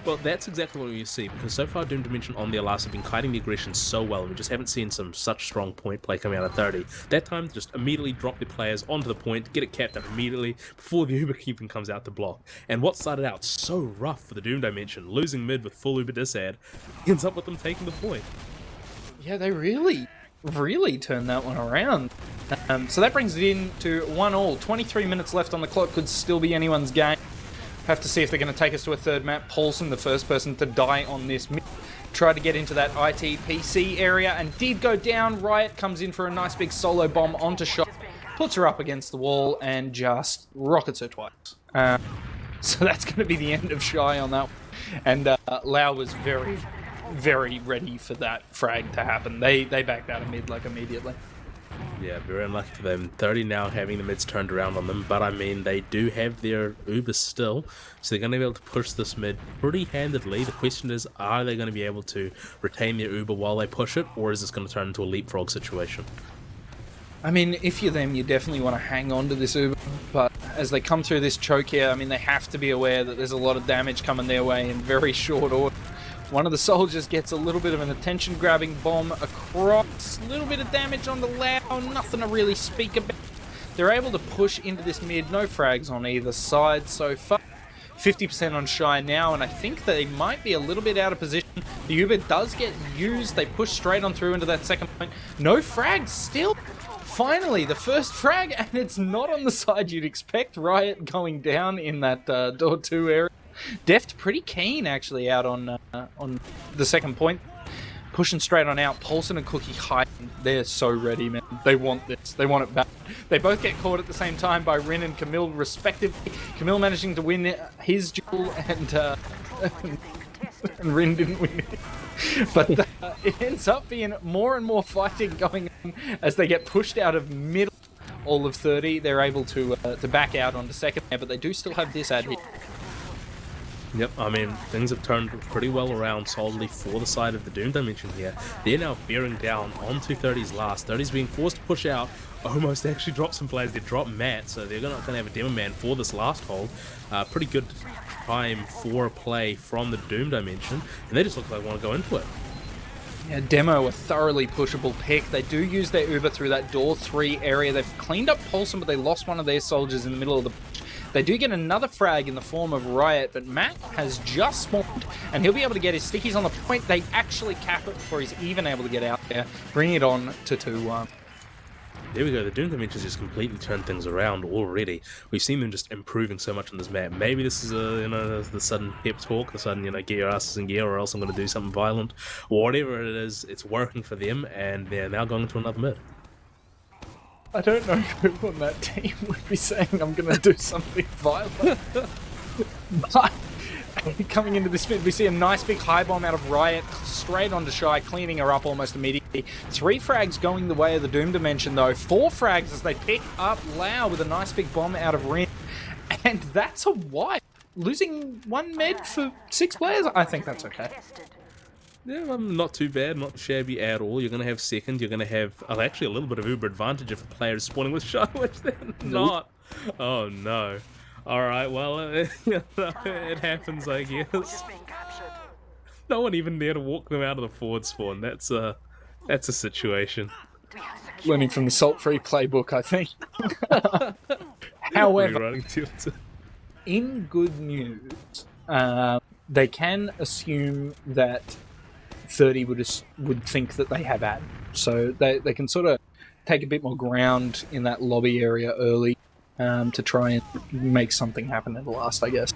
Well, that's exactly what you see, because so far Doom Dimension on their last have been kiting the aggression so well, and we just haven't seen such strong point play coming out of 30. That time, just immediately drop the players onto the point, get it capped up immediately before the Uber keeping comes out to block. And what started out so rough for the Doom Dimension, losing mid with full Uber disad, ends up with them taking the point. Yeah, they really turned that one around. So that brings it in to 1-1. 23 minutes left on the clock, could still be anyone's game. Have to see if they're going to take us to a third map. Paulson, the first person to die on this mid. Tried to get into that ITPC area and did go down. Riot comes in for a nice big solo bomb onto Shot, puts her up against the wall and just rockets her twice. So that's going to be the end of Shy on that one. And Lau was very, very ready for that frag to happen. They backed out of mid like immediately. Yeah, very unlucky for them. 30 now having the mids turned around on them, but I mean, they do have their Uber still, so they're going to be able to push this mid pretty handedly. The question is, are they going to be able to retain their Uber while they push it, or is this going to turn into a leapfrog situation? I mean, if you're them, you definitely want to hang on to this Uber, but as they come through this choke here, I mean, they have to be aware that there's a lot of damage coming their way in very short order. One of the soldiers gets a little bit of an attention-grabbing bomb across. A little bit of damage on the Lau, nothing to really speak about. They're able to push into this mid, no frags on either side so far. 50% on Shy now, and I think they might be a little bit out of position. The Uber does get used. They push straight on through into that second point. No frags still. Finally, the first frag, and it's not on the side you'd expect. Riot going down in that door 2 area. Deft pretty keen actually out on the second point, pushing straight on out. Paulson and Cookie hiding. They're so ready, man. They want this. They want it back. They both get caught at the same time by Rin and Camille respectively. Camille managing to win his duel, and Rin didn't win it. But it ends up being more and more fighting going on as they get pushed out of middle. All of 30, they're able to back out onto second, but they do still have this ad here. Yep, I mean, things have turned pretty well around solidly for the side of the Doom Dimension here. They're now bearing down onto 30's last. 30's being forced to push out, almost actually drop some players. They drop Matt, so they're not going to have a demo man for this last hold. Pretty good time for a play from the Doom Dimension, and they just look like they want to go into it. Yeah, Demo, a thoroughly pushable pick. They do use their Uber through that door 3 area. They've cleaned up Paulson, but they lost one of their soldiers in the middle of the... They do get another frag in the form of Riot, but Matt has just spawned, and he'll be able to get his stickies on the point. They actually cap it before he's even able to get out there, bring it on to 2-1. There we go, the Doom Dimensions just completely turned things around already. We've seen them just improving so much on this map. Maybe this is the sudden pep talk, the sudden, get your asses in gear or else I'm going to do something violent. Whatever it is, it's working for them, and they're now going to another mid. I don't know who on that team would be saying I'm going to do something violent. But coming into this mid, we see a nice big high bomb out of Riot straight onto Shy, cleaning her up almost immediately. 3 frags going the way of the Doom Dimension though. 4 frags as they pick up Lau with a nice big bomb out of Rin. And that's a wipe. Losing 1 med for 6 players? I think that's okay. Yeah, not too bad, not shabby at all. You're going to have second, you're going to have actually a little bit of Uber advantage if a player is spawning with Shy, which they're not. Oh no. Alright, well, it happens, I guess. No one even there to walk them out of the forward spawn. That's a situation. Learning from the salt-free playbook, I think. However, in good news, they can assume that 30 would think that they have ad. So they can sort of take a bit more ground in that lobby area early. to try and make something happen at the last, I guess.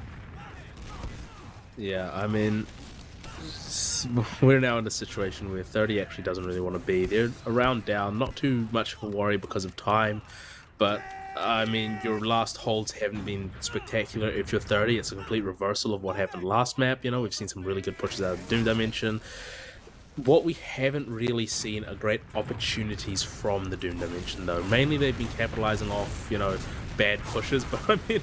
Yeah, I mean, we're now in a situation where 30 actually doesn't really want to be. They're around down, not too much of a worry because of time, but I mean, your last holds haven't been spectacular. If you're 30, it's a complete reversal of what happened last map. You know, we've seen some really good pushes out of Doom Dimension. What we haven't really seen are great opportunities from the Doom Dimension, though. Mainly they've been capitalizing off, you know, bad pushes, but I mean,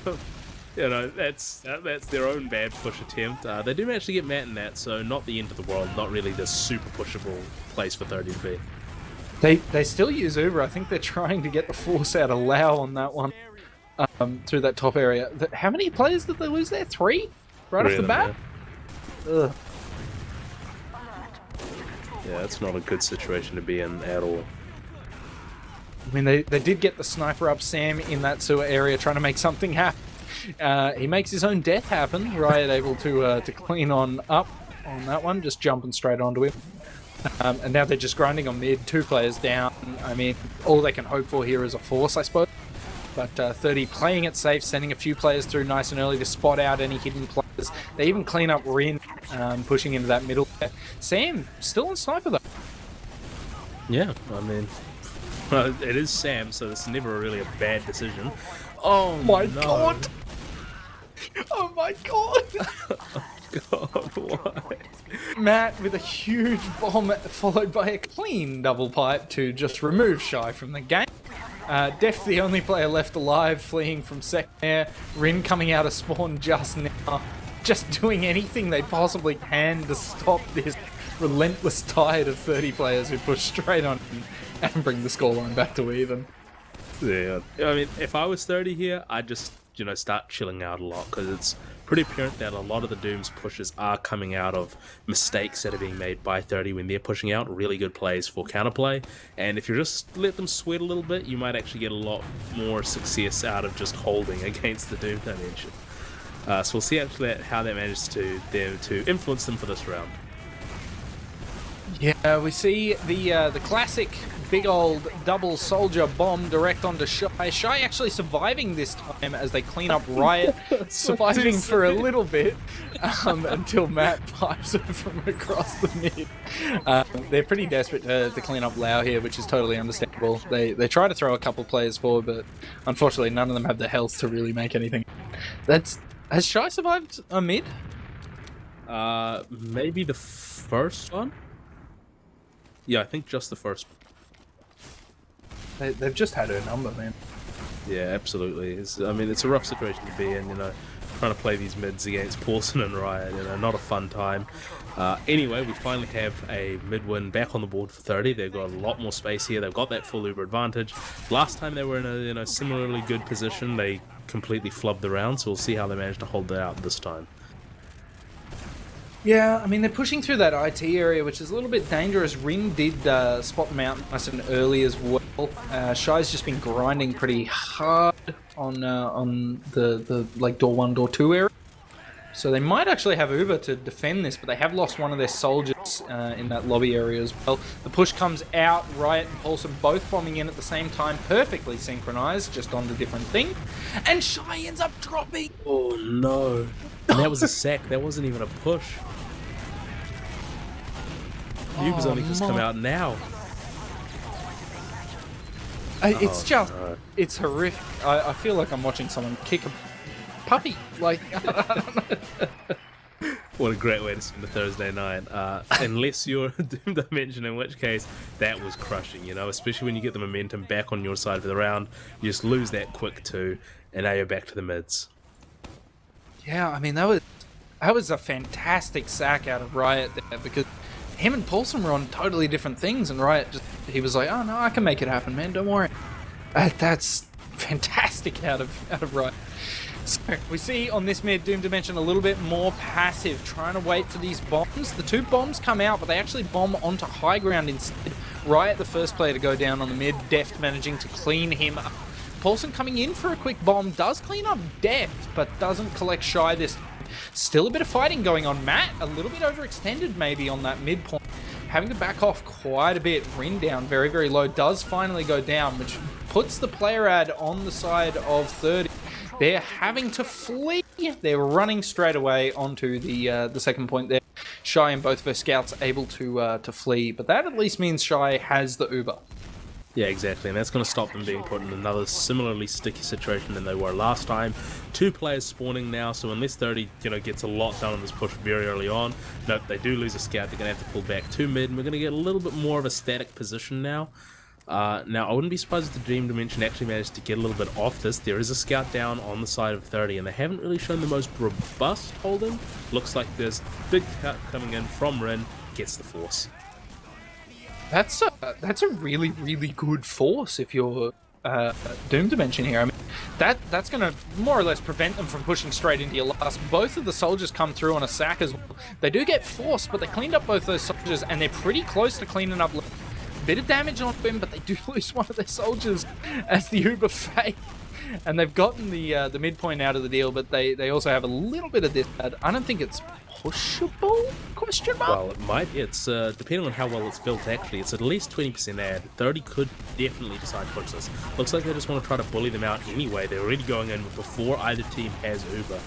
you know, that's their own bad push attempt. They do manage to get Matt in that, so not the end of the world, not really the super pushable place for 30 to be. They still use Uber. I think they're trying to get the force out of Lao on that one, through that top area. How many players did they lose there? 3? Right off the bat? Ugh. Yeah, it's not a good situation to be in at all. I mean, they did get the sniper up Sam in that sewer area trying to make something happen. He makes his own death happen. Riot able to clean on up on that one, just jumping straight onto him. And now they're just grinding on mid, 2 players down. I mean, all they can hope for here is a force, I suppose. But 30 playing it safe, sending a few players through nice and early to spot out any hidden players. They even clean up Rin, pushing into that middle. Sam, still on sniper though. Yeah, I mean, well, it is Sam, so it's never really a bad decision. Oh My no. god! Oh my god! God, why? Matt with a huge bomb followed by a clean double pipe to just remove Shy from the game. Def the only player left alive, fleeing from second air. Rin coming out of spawn just now. Just doing anything they possibly can to stop this relentless tide of 30 players who push straight on and bring the scoreline back to even. Yeah, I mean, if I was 30 here, I'd just, you know, start chilling out a lot, because it's pretty apparent that a lot of the Doom's pushes are coming out of mistakes that are being made by 30 when they're pushing out really good plays for counterplay, and if you just let them sweat a little bit, you might actually get a lot more success out of just holding against the Doom Dimension. So we'll see actually how that manages to influence them for this round. Yeah, we see the classic big old double soldier bomb direct onto Shy. Shy actually surviving this time as they clean up Riot, surviving for a little bit until Matt pipes it from across the mid. They're pretty desperate to clean up Lao here, which is totally understandable. They try to throw a couple players forward, but unfortunately none of them have the health to really make anything. Has Shy survived a mid? Maybe the first one? Yeah, I think just the first. They've just had her number, man. Yeah, absolutely. I mean, it's a rough situation to be in, you know, trying to play these mids against Paulson and Riot, you know, not a fun time. Anyway, we finally have a mid win back on the board for 30. They've got a lot more space here. They've got that full Uber advantage. Last time they were in a, you know, similarly good position. They completely flubbed the round, so we'll see how they manage to hold that out this time. Yeah, I mean, they're pushing through that IT area, which is a little bit dangerous. Rin did spot them out nice and early as well. Shy's just been grinding pretty hard on the like door 1, door 2 area. So they might actually have Uber to defend this, but they have lost one of their soldiers in that lobby area as well. The push comes out, Riot and Paulson both bombing in at the same time, perfectly synchronized, just on the different thing. And Shy ends up dropping! Oh no. And that was a sack, that wasn't even a push. Uber's only just come out now. It's just, it's horrific. I feel like I'm watching someone kick a puppy. Like, I don't know. What a great way to spend a Thursday night. Unless you're Doom Dimension, in which case that was crushing, you know, especially when you get the momentum back on your side of the round. You just lose that quick too, and now you're back to the mids. Yeah, I mean, that was a fantastic sack out of Riot there, because him and Paulson were on totally different things, and Riot he was like, oh no, I can make it happen, man, don't worry. That's fantastic out of Riot. So we see on this mid, Doom Dimension a little bit more passive, trying to wait for these bombs. The 2 bombs come out, but they actually bomb onto high ground instead. Riot, the first player to go down on the mid, Deft managing to clean him up. Paulson coming in for a quick bomb, does clean up Deft, but doesn't collect Shy this time. Still a bit of fighting going on. Matt, a little bit overextended maybe on that midpoint. having to back off quite a bit. Rin down very, very low, does finally go down, which puts the player ad on the side of 30. They're having to flee. They're running straight away onto the second point there. Shy and both of her scouts able to flee, but that at least means Shy has the Uber. Yeah, exactly, and that's going to stop them being put in another similarly sticky situation than they were last time. 2 players spawning now, so unless 30 gets a lot done on this push very early on, nope, they do lose a scout, they're going to have to pull back to mid, and we're going to get a little bit more of a static position now. Now, I wouldn't be surprised if the Dream Dimension actually managed to get a little bit off this. There is a scout down on the side of 30, and they haven't really shown the most robust holding. Looks like there's big cut coming in from Rin, gets the force. That's a really, really good force if you're Doom Dimension here. I mean, that's going to more or less prevent them from pushing straight into your last. Both of the soldiers come through on a sack as well. They do get forced, but they cleaned up both those soldiers, and they're pretty close to cleaning up. Bit of damage on him, but they do lose one of their soldiers as the Uber fade. And they've gotten the midpoint out of the deal, but they also have a little bit of this. I don't think it's pushable? Question mark? Well, it might. It's depending on how well it's built. Actually, it's at least 20% ad. 30 could definitely decide to push this. Looks like they just want to try to bully them out anyway. They're already going in before either team has Uber.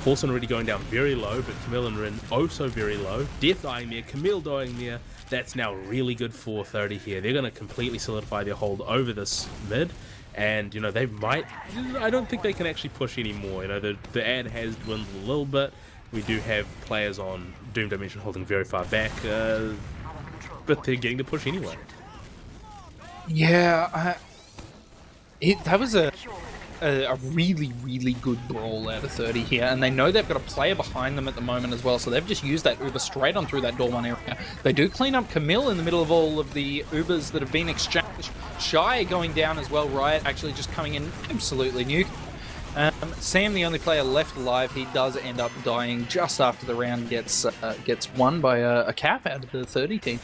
Paulson already going down very low, but Camille and Rin also very low. Death dying there, Camille dying there. That's now really good for 30 here. They're going to completely solidify their hold over this mid. And, they might... I don't think they can actually push anymore. The ad has dwindled a little bit. We do have players on Doom Dimension holding very far back. But they're getting to push anyway. Yeah, that was a really, really good brawl out of 30 here, and they know they've got a player behind them at the moment as well, so they've just used that Uber straight on through that door 1 area. They do clean up Camille in the middle of all of the Ubers that have been exchanged. Shy going down as well, Riot actually just coming in absolutely nuke. Sam, the only player left alive, he does end up dying just after the round gets won by a cap out of the 30 team.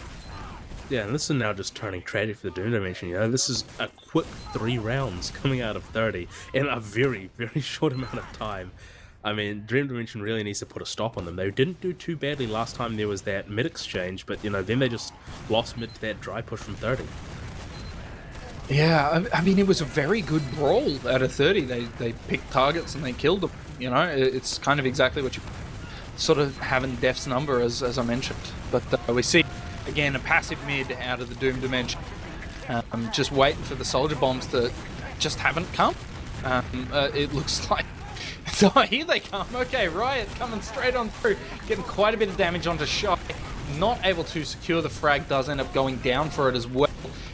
Yeah, and this is now just turning tragic for the Doom Dimension. This is a quick 3 rounds coming out of 30 in a very, very short amount of time. I mean, Dream Dimension really needs to put a stop on them. They didn't do too badly last time there was that mid exchange, but then they just lost mid to that dry push from 30. Yeah, I mean, it was a very good brawl out of 30. They picked targets and they killed them. It's kind of exactly what you sort of have in Def's number, as I mentioned. But we see, again, a passive mid out of the Doom Dimension. Just waiting for the soldier bombs that just haven't come. It looks like... So here they come. Okay, Riot coming straight on through. Getting quite a bit of damage onto Shy. Not able to secure the frag. Does end up going down for it as well.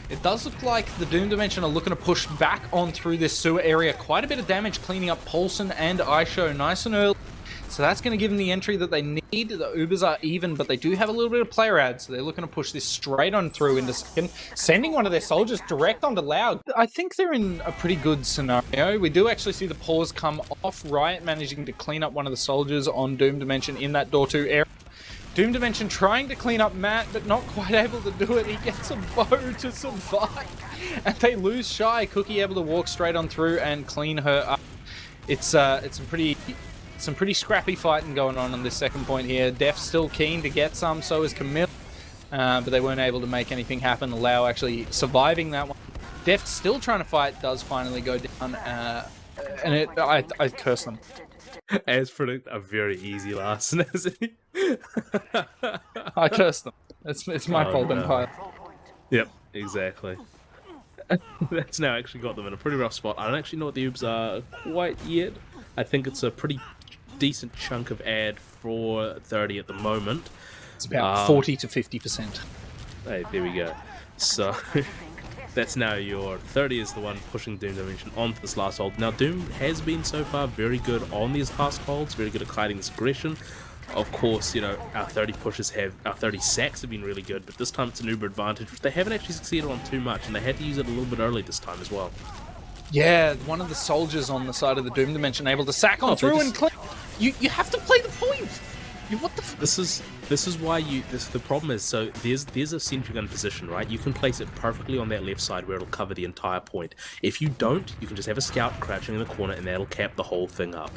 It does look like the Doom Dimension are looking to push back on through this sewer area. Quite a bit of damage cleaning up Paulson and Aisho nice and early. So that's going to give them the entry that they need. The Ubers are even, but they do have a little bit of player ad, so they're looking to push this straight on through into second, sending one of their soldiers direct onto Loud. I think they're in a pretty good scenario. We do actually see the pause come off. Riot managing to clean up one of the soldiers on Doom Dimension in that door 2 area. Doom Dimension trying to clean up Matt, but not quite able to do it. He gets a bow to survive. And they lose Shy. Cookie able to walk straight on through and clean her up. It's some pretty scrappy fighting going on this second point here. Def's still keen to get some, so is Camille. But they weren't able to make anything happen. Allow actually surviving that one. Def still trying to fight, does finally go down. And I curse them. As predict, a very easy last snazzy. I curse them. It's my fault, no. Empire. Yep, exactly. That's now actually got them in a pretty rough spot. I don't actually know what the Oobs are quite yet. I think it's a pretty decent chunk of ad for 30 at the moment. It's about 40 to 50%. Hey, there we go. So that's now your 30 is the one pushing Doom Dimension onto this last hold. Now Doom has been so far very good on these last holds, very good at hiding this aggression. Of course, our 30 pushes our 30 sacks have been really good, but this time it's an Uber advantage, which they haven't actually succeeded on too much, and they had to use it a little bit early this time as well. Yeah, one of the soldiers on the side of the Doom Dimension able to sack on through and clean. You have to play the point. What the f? This is why the problem is, so there's a sentry gun position, right? You can place it perfectly on that left side where it'll cover the entire point. If you don't, you can just have a scout crouching in the corner and that'll cap the whole thing up.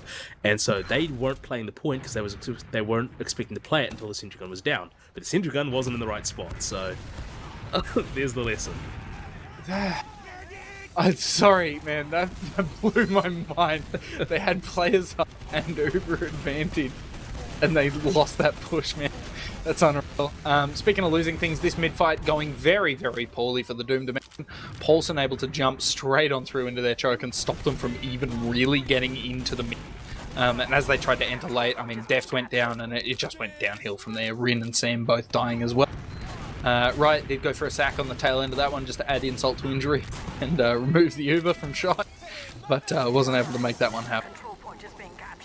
And so they weren't playing the point because they weren't expecting to play it until the sentry gun was down. But the sentry gun wasn't in the right spot, so there's the lesson. I'm sorry, man. That blew my mind. They had players up and uber advantage, and they lost that push, man. That's unreal. Speaking of losing things, this mid-fight going very, very poorly for the Doom Dimension. Paulson able to jump straight on through into their choke and stop them from even really getting into the mid. And as they tried to enter late, I mean, Deft went down, and it just went downhill from there. Rin and Sam both dying as well. Riot did go for a sack on the tail end of that one just to add insult to injury and remove the Uber from shot, but wasn't able to make that one happen.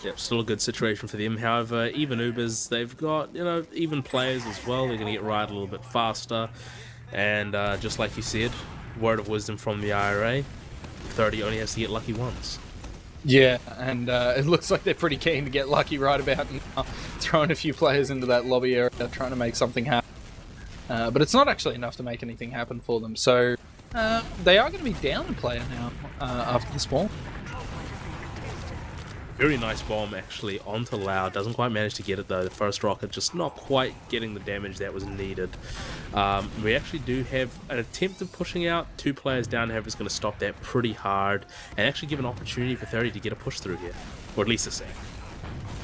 Yep, still a good situation for them. However, even Ubers, they've got, even players as well. They're going to get Riot a little bit faster. And just like you said, word of wisdom from the IRA, 30 only has to get lucky once. Yeah, and it looks like they're pretty keen to get lucky right about now, throwing a few players into that lobby area, trying to make something happen. But it's not actually enough to make anything happen for them, so they are going to be down a player now after the spawn. Very nice bomb actually onto Lau. Doesn't quite manage to get it though. The first rocket just not quite getting the damage that was needed. We actually do have an attempt of pushing out. 2 players down. However, is going to stop that pretty hard and actually give an opportunity for 30 to get a push through here, or at least a sack.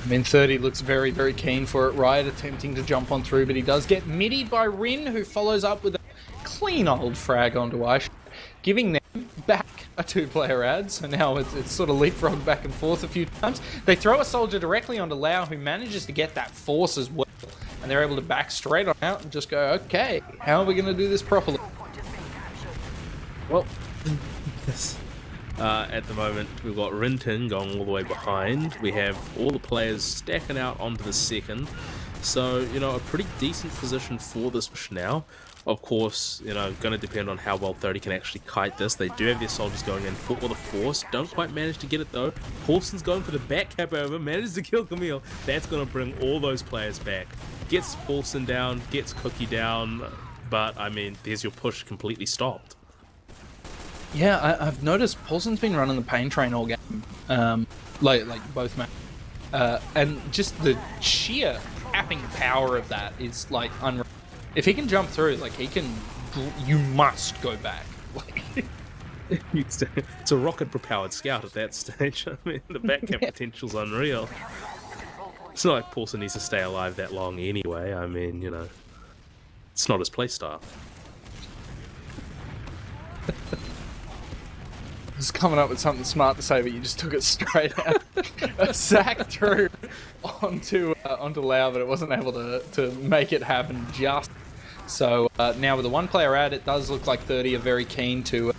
I mean, 30 looks very, very keen for it. Riot attempting to jump on through, but he does get middied by Rin, who follows up with a clean old frag onto Ice, giving them back a 2-player ad. So now it's sort of leapfrogged back and forth a few times. They throw a soldier directly onto Lau, who manages to get that force as well. And they're able to back straight on out and just go, okay, how are we going to do this properly? Well, at the moment, we've got Rintin going all the way behind. We have all the players stacking out onto the second. So, a pretty decent position for this push now. Of course, going to depend on how well 30 can actually kite this. They do have their soldiers going in for the force. Don't quite manage to get it though. Paulson's going for the back cap over. Manages to kill Camille. That's going to bring all those players back. Gets Paulson down, gets Cookie down. But, I mean, there's your push completely stopped. Yeah, I've noticed Paulson's been running the pain train all game, like both maps, and just the sheer capping power of that is like unreal. If he can jump through, like you must go back. It's a rocket-propelled scout at that stage. I mean, the back cap potential's unreal. It's not like Paulson needs to stay alive that long anyway. I mean, it's not his playstyle. Was coming up with something smart to say, but you just took it straight out. A sack through onto Lau, but it wasn't able to make it happen just. So now with the 1-player ad, it does look like 30 are very keen to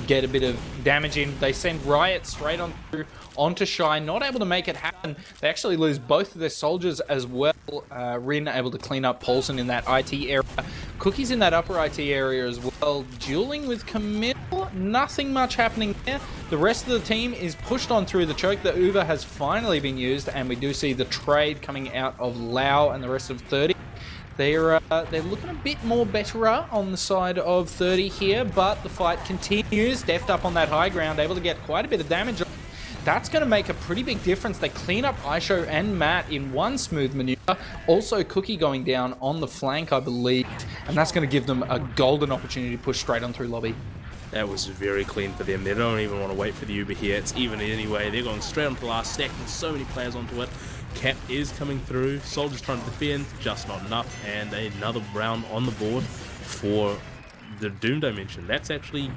get a bit of damage in. They send Riot straight on through onto Shy, not able to make it happen. They actually lose both of their soldiers as well. Rin able to clean up Paulson in that IT area. Cookie's in that upper IT area as well. Dueling with Camille, nothing much happening there. The rest of the team is pushed on through the choke. The Uber has finally been used, and we do see the trade coming out of Lau and the rest of 30. They're looking a bit more better on the side of 30 here, but the fight continues. Deft up on that high ground, able to get quite a bit of damage. That's going to make a pretty big difference. They clean up Aisho and Matt in one smooth maneuver. Also, Cookie going down on the flank, I believe, and that's going to give them a golden opportunity to push straight on through lobby. That was very clean for them. They don't even want to wait for the Uber here. It's even anyway. They're going straight onto the last, stacking so many players onto it. Cap is coming through. Soldiers trying to defend, just not enough. And another round on the board for the Doom Dimension. That's actually,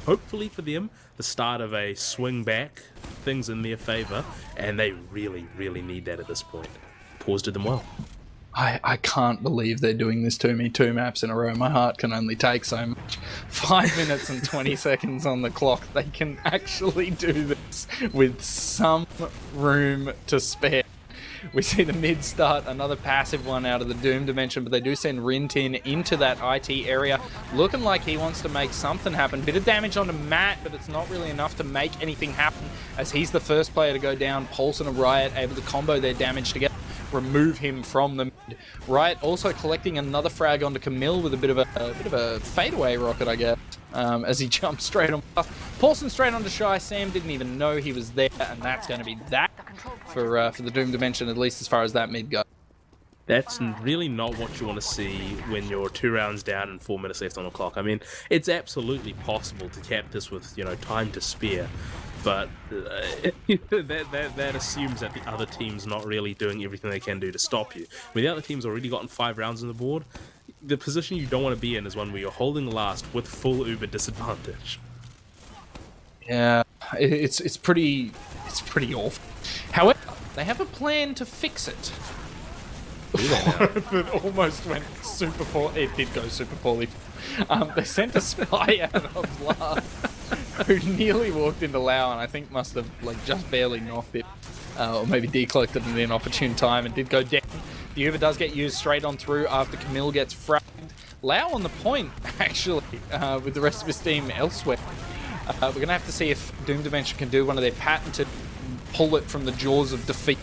hopefully for them, the start of a swing back. Things in their favor. And they really, really need that at this point. Pause did them well. I can't believe they're doing this to me. 2 maps in a row. My heart can only take so much. 5 minutes and 20 seconds on the clock. They can actually do this with some room to spare. We see the mid start, another passive one out of the Doom Dimension, but they do send Rintin into that IT area, looking like he wants to make something happen. Bit of damage onto Matt, but it's not really enough to make anything happen, as he's the first player to go down. Paulson and Riot able to combo their damage together. remove him from the mid. Right, also collecting another frag onto Camille with a bit of a fadeaway rocket, I guess, as he jumps straight on. Paulson straight onto Shy. Sam didn't even know he was there, and that's going to be that for the Doom Dimension, at least as far as that mid goes. That's really not what you want to see when you're 2 rounds down and 4 minutes left on the clock. I mean, it's absolutely possible to cap this with, time to spare, but that assumes that the other team's not really doing everything they can do to stop you. When the other team's already gotten 5 rounds on the board, the position you don't want to be in is one where you're holding the last with full Uber disadvantage. Yeah, it's pretty awful. However, they have a plan to fix it. It almost went super poorly. It did go super poorly. They sent a spy out of Lau, who nearly walked into Lau, and I think must have just barely knocked it, or maybe decloaked it at an inopportune time, and did go down. The Uber does get used straight on through after Camille gets fragged. Lau on the point, actually, with the rest of his team elsewhere. We're going to have to see if Doom Dimension can do one of their patented pull it from the jaws of defeat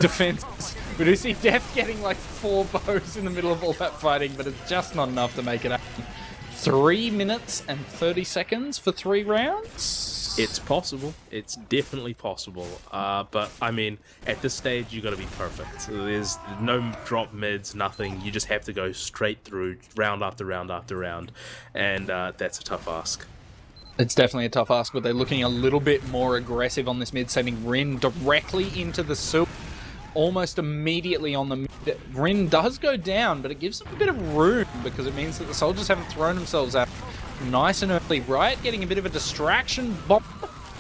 defenses. We do see Death getting 4 bows in the middle of all that fighting, but it's just not enough to make it happen. 3 minutes and 30 seconds for 3 rounds? It's possible. It's definitely possible. But, I mean, at this stage, you got to be perfect. So there's no drop mids, nothing. You just have to go straight through round after round after round. And that's a tough ask. It's definitely a tough ask, but they're looking a little bit more aggressive on this mid, sending Rin directly into the soup. Almost immediately on the mid. Rin does go down, but it gives them a bit of room because it means that the soldiers haven't thrown themselves out nice and early. Riot getting a bit of a distraction bomb,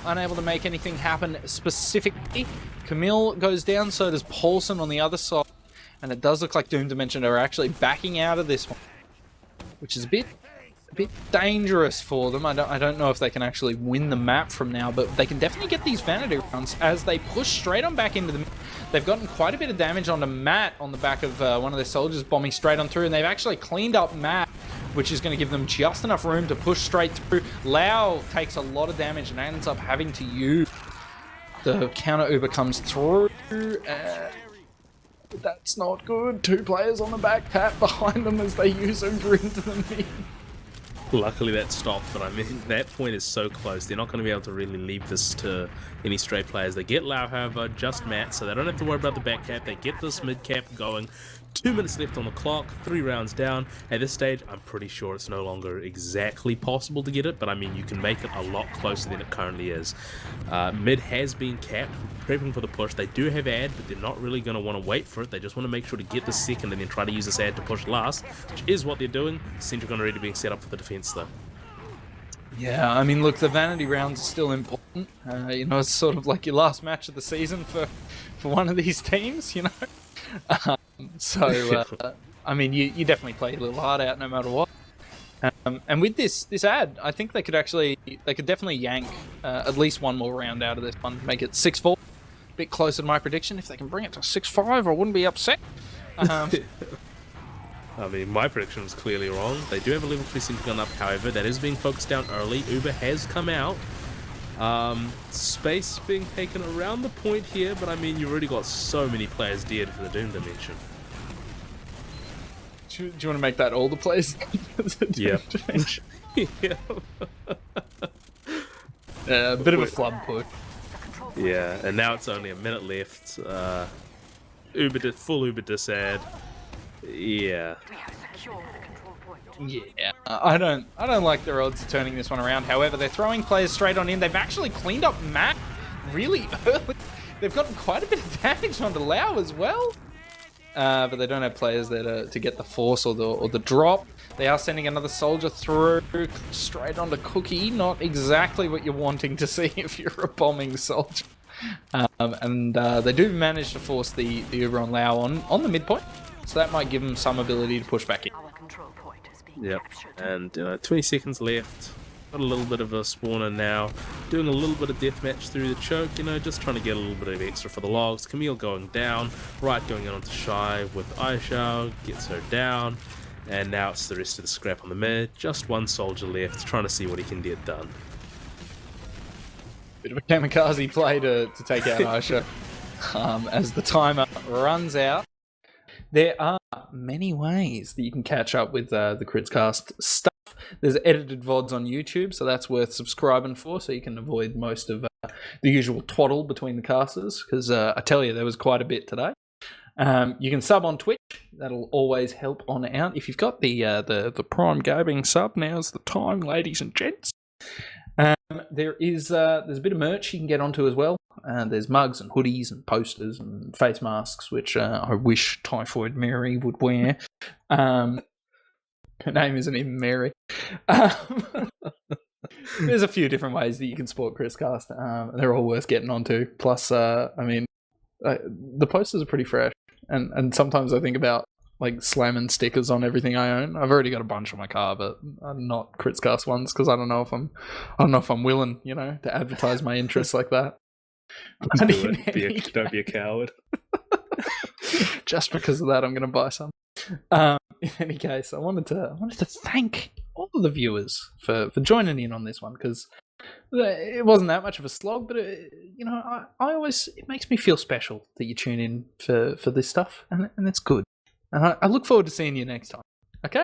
unable to make anything happen specifically. Camille goes down, so does Paulson on the other side, and it does look like Doom Dimension are actually backing out of this one, which is a bit dangerous for them. I don't know if they can actually win the map from now, but they can definitely get these vanity rounds as they push straight on back into the. They've gotten quite a bit of damage onto Matt on the back of one of their soldiers bombing straight on through, and they've actually cleaned up Matt, which is going to give them just enough room to push straight through. Lau takes a lot of damage and ends up having to use the counter Uber comes through. That's not good. 2 players on the back tap behind them as they use Uber into the mid. Luckily that stopped, but I mean, that point is so close. They're not going to be able to really leave this to any stray players. They get Lau, however, just Matt, so they don't have to worry about the back cap. They get this mid cap going. 2 minutes left on the clock, 3 rounds down. At this stage, I'm pretty sure it's no longer exactly possible to get it, but I mean, you can make it a lot closer than it currently is. Mid has been capped, prepping for the push. They do have ad, but they're not really going to want to wait for it. They just want to make sure to get the second and then try to use this ad to push last, which is what they're doing. Central Gun already being set up for the defense, though. Yeah, I mean, look, the vanity rounds are still important. It's sort of like your last match of the season for one of these teams, I mean, you definitely play a little hard out no matter what. And with this ad, I think they could definitely yank at least one more round out of this one, make it 6-4. A bit closer to my prediction. If they can bring it to 6-5, I wouldn't be upset. I mean, my prediction was clearly wrong. They do have a level 3 sync gun up, however. That is being focused down early. Uber has come out. Space being taken around the point here, but I mean, you've already got so many players dead for the Doom Dimension. Do you want to make that all the players? Yeah. Yeah. A bit of a flub push. Yeah, and now it's only a minute left. Full Uber disad. Yeah. Yeah, I don't like their odds of turning this one around. However, they're throwing players straight on in. They've actually cleaned up Matt really early. They've gotten quite a bit of damage onto Lau as well. But they don't have players there to get the force or the drop. They are sending another soldier through straight onto Cookie. Not exactly what you're wanting to see if you're a bombing soldier. They do manage to force the Uber on Lau on the midpoint. So that might give them some ability to push back in. Yep, and 20 seconds left. Got a little bit of a spawner now. Doing a little bit of deathmatch through the choke, just trying to get a little bit of extra for the logs. Camille going down. Right going on to Shy with Aisha. Gets her down. And now it's the rest of the scrap on the mid. Just one soldier left, trying to see what he can get done. Bit of a kamikaze play to take out Aisha. as the timer runs out. There are many ways that you can catch up with the KritzKast stuff. There's edited VODs on YouTube, so that's worth subscribing for, so you can avoid most of the usual twaddle between the casters, because I tell you, there was quite a bit today. You can sub on Twitch. That'll always help on out. If you've got the Prime Gaming sub, now's the time, ladies and gents. There's a bit of merch you can get onto as well. There's mugs and hoodies and posters and face masks, which I wish Typhoid Mary would wear. Her name isn't even Mary. There's a few different ways that you can support KritzKast. They're all worth getting onto. Plus, the posters are pretty fresh. And sometimes I think about like slamming stickers on everything I own. I've already got a bunch on my car, but not KritzKast ones because I don't know if I'm willing, to advertise my interests like that. Don't be a coward. Just because of that, I'm going to buy some. In any case, I wanted to thank all of the viewers for joining in on this one, because it wasn't that much of a slog, but I always, it makes me feel special that you tune in for this stuff, and it's good. And I look forward to seeing you next time. Okay?